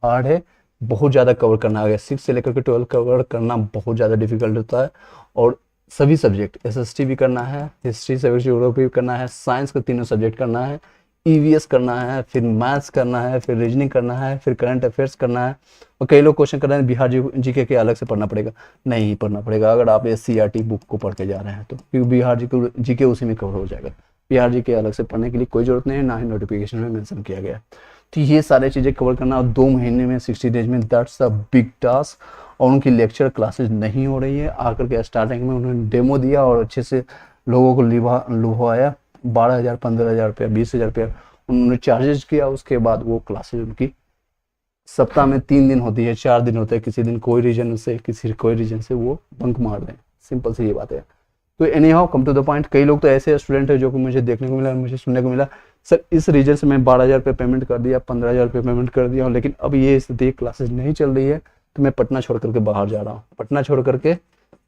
हार्ड है, बहुत ज़्यादा कवर करना आ गया, 6 से लेकर के 12 कवर करना बहुत ज़्यादा डिफिकल्ट होता है। और सभी सब्जेक्ट, एसएसटी भी करना है, हिस्ट्री, सिविक्स, ज्योग्राफी भी करना है, साइंस का तीनों सब्जेक्ट करना है, ईवीएस करना है, फिर मैथ्स करना है, फिर रीजनिंग करना है, फिर करंट अफेयर्स करना है। और कई लोग क्वेश्चन कर रहे हैं बिहार जीके के अलग से पढ़ना पड़ेगा, नहीं पढ़ना पड़ेगा अगर आप एससीईआरटी बुक को पढ़ के जा रहे हैं तो, क्योंकि बिहार जीके उसी में कवर हो जाएगा। बिहार जीके अलग से पढ़ने के लिए कोई जरूरत नहीं है, ना ही नोटिफिकेशन में मेंशन किया गया। तो ये सारी चीज़ें कवर करना 2 महीने में, 60 डेज में, दैट्स अ बिग टास्क। और उनकी लेक्चर क्लासेज नहीं हो रही है, आकर के स्टार्टिंग में उन्होंने डेमो दिया और अच्छे से लोगों को लुभाया, 12,000, 15,000 रुपया, 20,000 रुपया उन्होंने चार्जेस किया। उसके बाद वो क्लासेज उनकी सप्ताह में 3 दिन होती है, 4 दिन होते हैं, किसी दिन कोई रीजन से, किसी कोई रीजन से वो बंक मार रहे हैं, सिंपल सी ये बात है। तो any how come to the point, कई लोग तो ऐसे स्टूडेंट है जो कि मुझे देखने को मिला, मुझे सुनने को मिला, सर इस रीजन से मैं 12,000 रुपये पेमेंट कर दिया, 15,000 रुपये पेमेंट कर दिया, लेकिन अब ये स्थिति क्लासेज नहीं चल रही है, तो मैं पटना छोड़ करके बाहर जा रहा हूँ, पटना छोड़ करके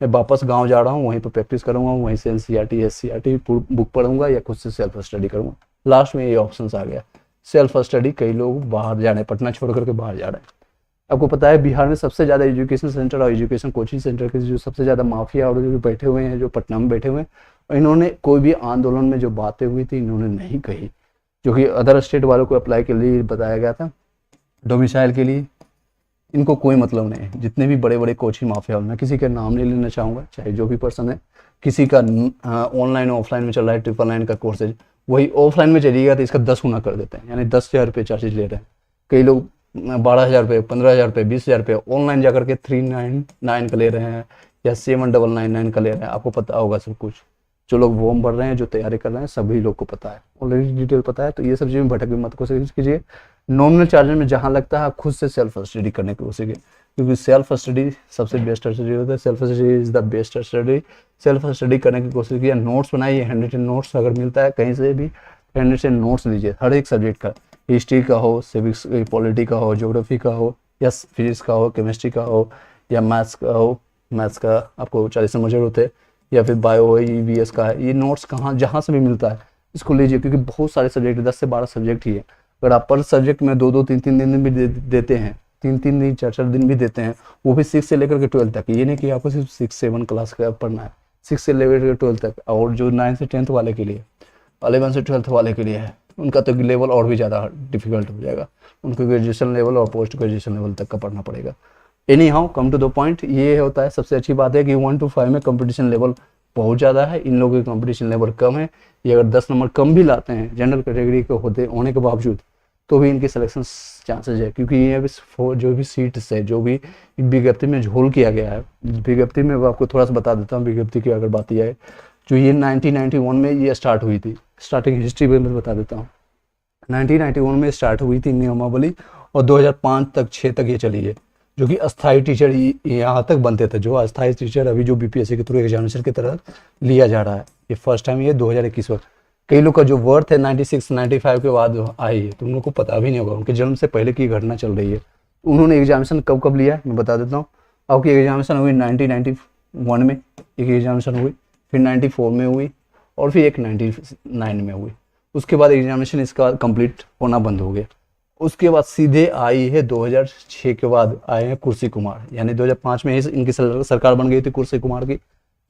मैं वापस गांव जा रहा हूँ, वहीं पर प्रैक्टिस करूँगा, वहीं से एनसीईआरटी, एससीईआरटी बुक पढ़ूंगा या खुद से सेल्फ स्टडी करूँगा। लास्ट में ये ऑप्शन आ गया सेल्फ स्टडी। कई लोग बाहर जा रहे हैं, पटना छोड़ करके बाहर जा रहे हैं। आपको पता है बिहार में सबसे ज़्यादा एजुकेशन सेंटर और एजुकेशन कोचिंग सेंटर के जो सबसे ज़्यादा माफिया और जो बैठे हुए हैं, जो पटना में बैठे हुए हैं, इन्होंने कोई भी आंदोलन में जो बातें हुई थी इन्होंने नहीं कही, जो कि अदर स्टेट वालों को अप्लाई के लिए बताया गया था डोमिसाइल के लिए। इनको कोई मतलब नहीं है। जितने भी बड़े बड़े कोचिंग माफिया, मैं किसी का नाम नहीं लेना चाहूँगा, चाहे जो भी पर्सन है, किसी का ऑनलाइन ऑफलाइन में चल रहा है 999 का कोर्सेज, वही ऑफलाइन में चलिएगा तो इसका 10 गुना कर देते हैं, यानी 10,000 रुपये चार्जेज ले रहे हैं। कई लोग 12,000 रुपये, 15,000 रुपये, 20,000 रुपये ऑनलाइन जाकर के 399 का ले रहे हैं या 7,999 का ले रहे हैं। आपको पता होगा सब कुछ, जो लोग फॉर्म भर रहे हैं, जो तैयारी कर रहे हैं, सभी लोग को पता है, ऑलरेडी डिटेल पता है। तो ये सब चीज़ में भटक भी मत कोशिश कीजिए। नॉमिनल चार्जेस में जहाँ लगता है आप खुद से सेल्फ स्टडी करने की कोशिश कीजिए, क्योंकि सेल्फ स्टडी सबसे बेस्ट स्टडी होता है। Self study is the best study. Self study करने की कोशिश कीजिए, नोट्स बनाइए, हैंड रिटन नोट्स अगर मिलता है कहीं से भी, हैंड रिटन नोट्स लीजिए हर एक सब्जेक्ट का, हिस्ट्री का हो, सिविक्स, पॉलिटी का हो, ज्योग्राफी का हो, या फिजिक्स का हो, केमिस्ट्री का हो, या मैथ्स का हो। मैथ्स का आपको 40 नंबर जरूरत है, या फिर बायो हो, ईवीएस का है। ये नोट्स कहाँ जहाँ से भी मिलता है इसको लीजिए, क्योंकि बहुत सारे सब्जेक्ट, 10 से 12 सब्जेक्ट ही है। अगर आप पर सब्जेक्ट में 2-2, 3-3 दिन भी देते हैं, 3-3 दिन, 4-4 दिन भी देते हैं, वो भी 6 से लेकर के 12 तक। ये नहीं कि आपको सिर्फ 6-7 क्लास का पढ़ना है, 6 से लेकर के 12 तक। और जो 9 से 10th वाले के लिए, 11 से 12th वाले के लिए है, उनका तो लेवल और भी ज़्यादा डिफिकल्ट हो जाएगा। उनको ग्रेजुएशन लेवल और पोस्ट ग्रेजुएशन लेवल तक का पढ़ना पड़ेगा। एनी हाउ कम टू द पॉइंट, ये होता है सबसे अच्छी बात है कि 1 to 5 में कंपटीशन लेवल बहुत ज़्यादा है, इन लोगों की कंपटीशन लेवल कम है। ये अगर 10 नंबर कम भी लाते हैं जनरल कैटेगरी के होने के बावजूद, तो भी इनके सिलेक्शन चांसेस है, क्योंकि ये भी जो भी सीट्स है, जो भी विज्ञप्ति में झोल किया गया है, विज्ञप्ति में आपको थोड़ा सा बता देता हूँ। विज्ञप्ति की अगर बात यह है, जो ये 1991 में ये स्टार्ट हुई थी, स्टार्टिंग हिस्ट्री में मैं बता देता हूँ। 1991 में स्टार्ट हुई थी नियमावली, और 2005 तक 6 तक ये चली है, जो कि अस्थाई टीचर यहाँ तक बनते थे। जो अस्थाई टीचर अभी जो बीपीएससी के थ्रू एग्जामिनेशन की तरह लिया जा रहा है, ये फर्स्ट टाइम ये 2021 में। कई लोग का जो वर्थ है 96-95 के बाद आई है, तो उन लोग को पता भी नहीं होगा, उनके जन्म से पहले की घटना चल रही है। उन्होंने एग्जामिनेशन कब कब लिया है मैं बता देता हूँ। आपकी एग्जामिनेशन हुई 1991 में, एक एग्जामिनेशन हुई, फिर 94 में हुई, और फिर एक 99 में हुई। उसके बाद एग्जामिनेशन इसका कंप्लीट होना बंद हो गया। उसके बाद सीधे आई है 2006 के बाद आए हैं कुर्सी कुमार, यानी 2005 में ही इनकी सरकार बन गई थी कुर्सी कुमार की,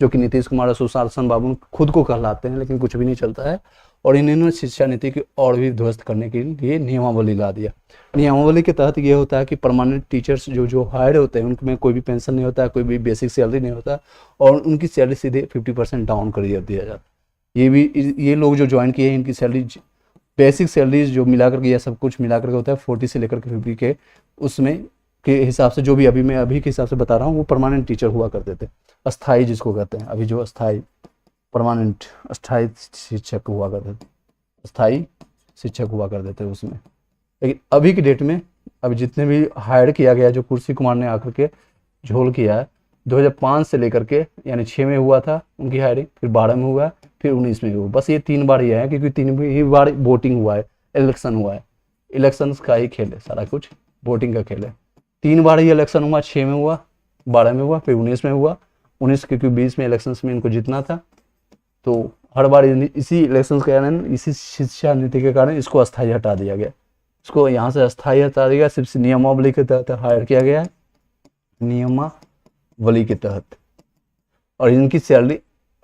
जो कि नीतीश कुमार और सुशासन बाबू खुद को कहलाते हैं, लेकिन कुछ भी नहीं चलता है। और इन्होंने शिक्षा नीति की और भी ध्वस्त करने के लिए नियमावली ला दिया। नियमावली के तहत ये होता है कि परमानेंट टीचर्स जो जो हायर होते हैं उनमें कोई भी पेंशन नहीं होता है, कोई भी बेसिक सैलरी नहीं होता, और उनकी सैलरी सीधे 50% डाउन कर दिया जाता है। ये लोग जो ज्वाइन किए हैं इनकी सैलरी, बेसिक सैलरी जो मिलाकर के, यह सब कुछ मिलाकर के होता है 40 से लेकर के 50 के, उसमें के हिसाब से जो भी मैं अभी के हिसाब से बता रहा हूँ, वो परमानेंट टीचर हुआ करते थे, अस्थाई जिसको कहते हैं। अभी जो अस्थाई परमानेंट अस्थाई शिक्षक हुआ करते थे, अस्थाई शिक्षक हुआ करते थे उसमें। लेकिन अभी की डेट में अभी जितने भी हायर किया गया, जो कुर्सी कुमार ने आकर के झोल किया है, 2005 से लेकर के, यानी 6 में हुआ था उनकी हायरिंग, फिर 12 में हुआ, फिर 19 में हुआ। बस ये 3 बार ही है, क्योंकि 3 ही बार वोटिंग हुआ है, इलेक्शन हुआ है। इलेक्शन का ही खेल है, सारा कुछ वोटिंग का खेल है। 3 बार ही इलेक्शन हुआ, 6 में हुआ, 12 में हुआ, फिर 19 में हुआ। 19 क्योंकि 20 में इलेक्शन में इनको जीतना था, तो हर बार इसी इलेक्शन के कारण, इसी शिक्षा नीति के कारण इसको अस्थायी हटा दिया गया। इसको यहाँ से अस्थायी हटा दिया गया, सिर्फ नियमावली के तहत हायर किया गया है, नियमावली के तहत। और इनकी सैलरी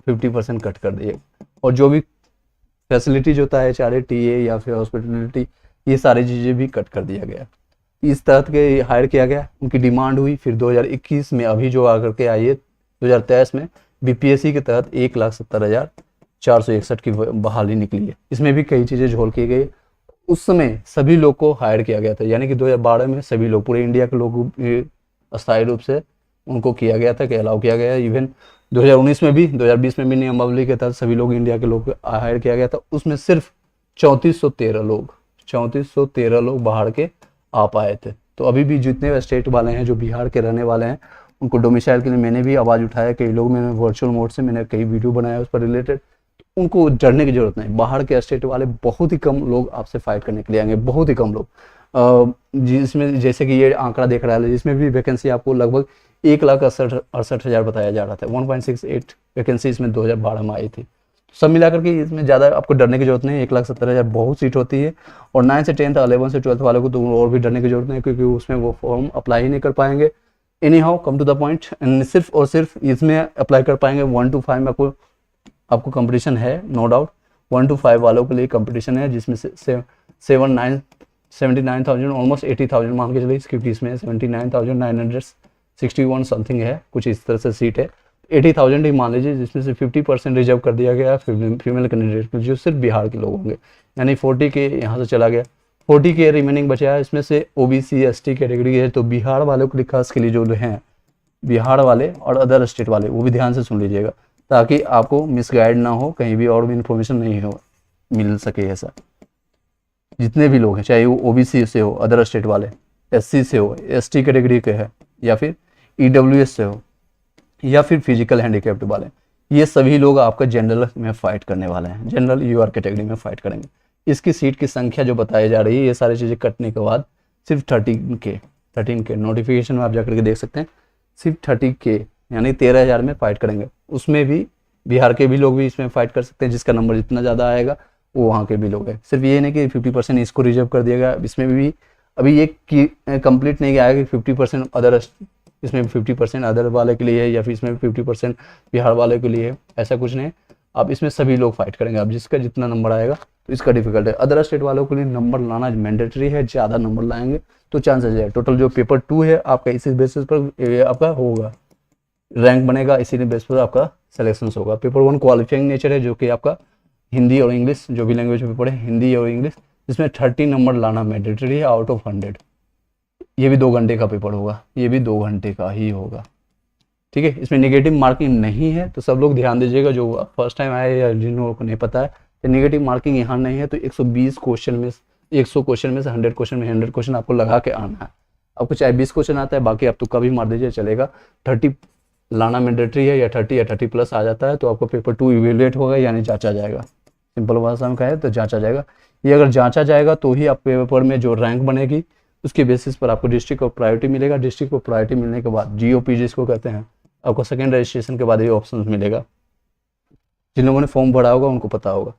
50% कट कर दी है। और जो भी फैसिलिटीज होता है, चाहे टीए या फिर हॉस्पिटलिटी, ये सारी चीज़ें भी कट कर दिया गया। इस तहत के हायर किया गया, उनकी डिमांड हुई। फिर 2021 में अभी जो आकर के आई है 2023 में बीपीएससी के तहत 1,70,461 की बहाली निकली है। इसमें भी कई चीज़ें झोल की गई। उस समय सभी लोग को हायर किया गया था, यानी कि 2012 में सभी लोग, पूरे इंडिया के लोग अस्थायी रूप से उनको किया गया था कि अलाउ किया गया। इवन 2019 में भी, 2020 में भी नियमावली के तहत सभी लोग, इंडिया के लोग हायर किया गया था। उसमें सिर्फ 3413 लोग बाहर के आ पाए थे। तो अभी भी जितने स्टेट वाले हैं जो बिहार के रहने वाले हैं, उनको डोमिसाइल के लिए मैंने भी आवाज़ उठाया। कई लोग, मैंने वर्चुअल मोड से मैंने कई वीडियो बनाया उस पर रिलेटेड। उनको डरने की जरूरत नहीं। बाहर के स्टेट वाले बहुत ही कम लोग आपसे फाइट करने के लिए आएंगे, बहुत ही कम लोग। जिसमें जैसे कि ये आंकड़ा देख रहा है, जिसमें भी वैकेंसी आपको लगभग 1,68,000 बताया जा रहा था। 1.68 वैकेंसी इसमें 2012 में आई थी। सब मिलाकर के इसमें ज़्यादा आपको डरने की जरूरत नहीं है। 1,70,000 बहुत सीट होती है। और 9 से 10th, 11 से 12th वालों को तो और भी डरने की जरूरत नहीं, क्योंकि उसमें वो फॉर्म अप्लाई ही नहीं कर पाएंगे। Any how, come to the point, सिर्फ और सिर्फ इसमें अप्लाई कर पाएंगे 1 to 5 में। आपको कंपटीशन है, नो डाउट। 1 to 5 वालों के लिए कंपटीशन है, जिसमें से 79,000 ऑलमोस्ट 80,000 मान के चलिए, क्योंकि इसमें 79,961 समथिंग है, कुछ इस तरह से सीट है। 80,000 ही मान लीजिए, जिसमें से 50% रिजर्व कर दिया गया फीमेल कैंडिडेट जो सिर्फ बिहार के लोग होंगे, यानी 40 के यहाँ से चला गया। 40 के रिमेनिंग बचा है। इसमें से ओबीसी एसटी कैटेगरी है, तो बिहार वालों के लिए खास के लिए जो हैं, बिहार वाले और अदर स्टेट वाले, वो भी ध्यान से सुन लीजिएगा, ताकि आपको मिसगाइड ना हो, कहीं भी और भी इन्फॉर्मेशन नहीं हो मिल सके। ऐसा जितने भी लोग हैं, चाहे वो ओबीसी से हो, अदर स्टेट वाले, एससी से हो, एसटी कैटेगरी के है, या फिर ईडब्ल्यूएस से हो, या फिर फिजिकल हैंडीकैप्ड वाले, ये सभी लोग आपका जनरल में फाइट करने वाले हैं। जनरल यूआर कैटेगरी में फाइट करेंगे। इसकी सीट की संख्या जो बताई जा रही है, ये सारी चीज़ें कटने के बाद सिर्फ 13 के नोटिफिकेशन में आप जाकर के देख सकते हैं, सिर्फ 30 के यानी 13,000 में फाइट करेंगे। उसमें भी बिहार के भी लोग भी इसमें फाइट कर सकते हैं, जिसका नंबर जितना ज़्यादा आएगा वो वहाँ के भी लोग हैं। सिर्फ ये नहीं कि 50% इसको रिजर्व कर दिया गया। इसमें भी अभी एक कंप्लीट नहीं आएगा कि 50% अदर, इसमें 50% अदर वाले के लिए है, या फिर इसमें 50% बिहार वाले के लिए है, ऐसा कुछ नहीं। अब इसमें सभी लोग फाइट करेंगे। अब जिसका जितना नंबर आएगा तो इसका डिफिकल्ट है। अदर स्टेट वालों के लिए नंबर लाना मैंडेटरी है, ज़्यादा नंबर लाएंगे तो चांसेस है। टोटल जो पेपर 2 है आपका, इसी बेसिस पर आपका होगा, रैंक बनेगा, इसी बेस पर आपका सिलेक्शन होगा। पेपर 1 क्वालिफाइंग नेचर है, जो कि आपका हिंदी और इंग्लिश, जो भी लैंग्वेज में पढ़े, हिंदी और इंग्लिश, इसमें 30 नंबर लाना मैंडेटरी है आउट ऑफ 100। ये भी 2 घंटे का पेपर होगा, ये भी 2 घंटे का ही होगा, ठीक है। इसमें नेगेटिव मार्किंग नहीं है, तो सब लोग ध्यान दीजिएगा, जो फर्स्ट टाइम आए या जिन लोगों को नहीं पता है, तो नेगेटिव मार्किंग यहाँ नहीं है। तो 120 क्वेश्चन में, 100 क्वेश्चन में से 100 क्वेश्चन में 100 क्वेश्चन आपको लगा के आना है। आपको चाहे 20 क्वेश्चन आता है, बाकी आप तुक्का भी मार दीजिए चलेगा। 30 लाना मैंडेटरी है, या 30 या 30+ आ जाता है तो आपको पेपर 2 इवेल्युएट होगा, यानी जांचा जाएगा। सिंपल भाषा में कहे तो जांचा जाएगा। ये अगर जांचा जाएगा तो ही आप पेपर में जो रैंक बनेगी, उसके बेसिस पर आपको डिस्ट्रिक्ट ऑफ प्रायोरिटी मिलेगा। डिस्ट्रिक्ट ऑफ प्रायोरिटी मिलने के बाद जीओपी जिसको कहते हैं, आपको सेकेंड रजिस्ट्रेशन के बाद ये ऑप्शन मिलेगा। जिन लोगों ने फॉर्म भरा होगा उनको पता होगा।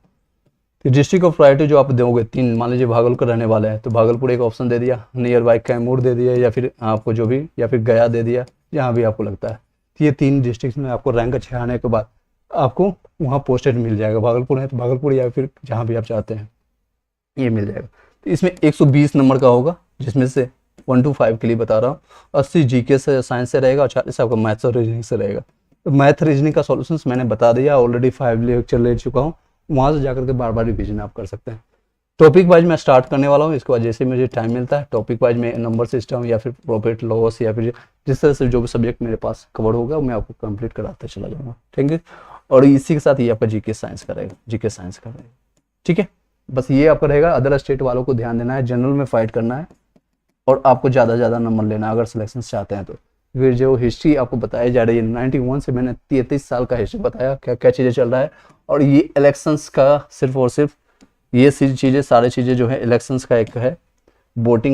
तो डिस्ट्रिक्ट ऑफ प्रायोरिटी जो आप दोगे 3, मान लीजिए भागलपुर रहने वाले हैं तो भागलपुर एक ऑप्शन दे दिया, नियर बाई कैमूर दे दिया, या फिर आपको जो भी, या फिर गया दे दिया, जहाँ भी आपको लगता है। ये 3 डिस्ट्रिक्ट में आपको रैंक अच्छे आने के बाद आपको वहाँ पोस्टेड मिल जाएगा। भागलपुर है तो भागलपुर या फिर जहाँ भी आप चाहते हैं ये मिल जाएगा। तो इसमें 120 नंबर का होगा, जिसमें से 1 to 5 के लिए बता रहा हूँ, 80 जीके से साइंस से रहेगा और 40 आपका मैथ्स और रीजनिंग से रहेगा। तो मैथ रीजनिंग का सॉल्यूशंस मैंने बता दिया, ऑलरेडी 5 लेक्चर ले चुका हूँ, वहाँ से जाकर के बार बार रिविजन आप कर सकते हैं। टॉपिक वाइज मैं स्टार्ट करने वाला हूँ, इसके बाद जैसे मुझे टाइम मिलता है टॉपिक वाइज में नंबर सिस्टम या फिर प्रॉफिट लॉस या फिर जिस तरह से जो भी सब्जेक्ट मेरे पास कवर होगा मैं आपको कंप्लीट कराते चला जाऊँगा। ठीक है, और इसी के साथ ये आपका जीके साइंस का रहेगा, जीके साइंस का रहेगा। ठीक है, बस ये आपका रहेगा। अदर स्टेट वालों को ध्यान देना है, जनरल में फाइट करना है और आपको ज़्यादा ज़्यादा नंबर लेना है अगर सिलेक्शन चाहते हैं तो। फिर जो हिस्ट्री आपको बताई जा रही है 91 से मैंने 33 साल का हिस्ट्री बताया, क्या क्या चीज़ें चल रहा है, और ये इलेक्शंस का सिर्फ और सिर्फ ये चीज़ें सारी चीज़ें जो है इलेक्शंस का एक है, वोटिंग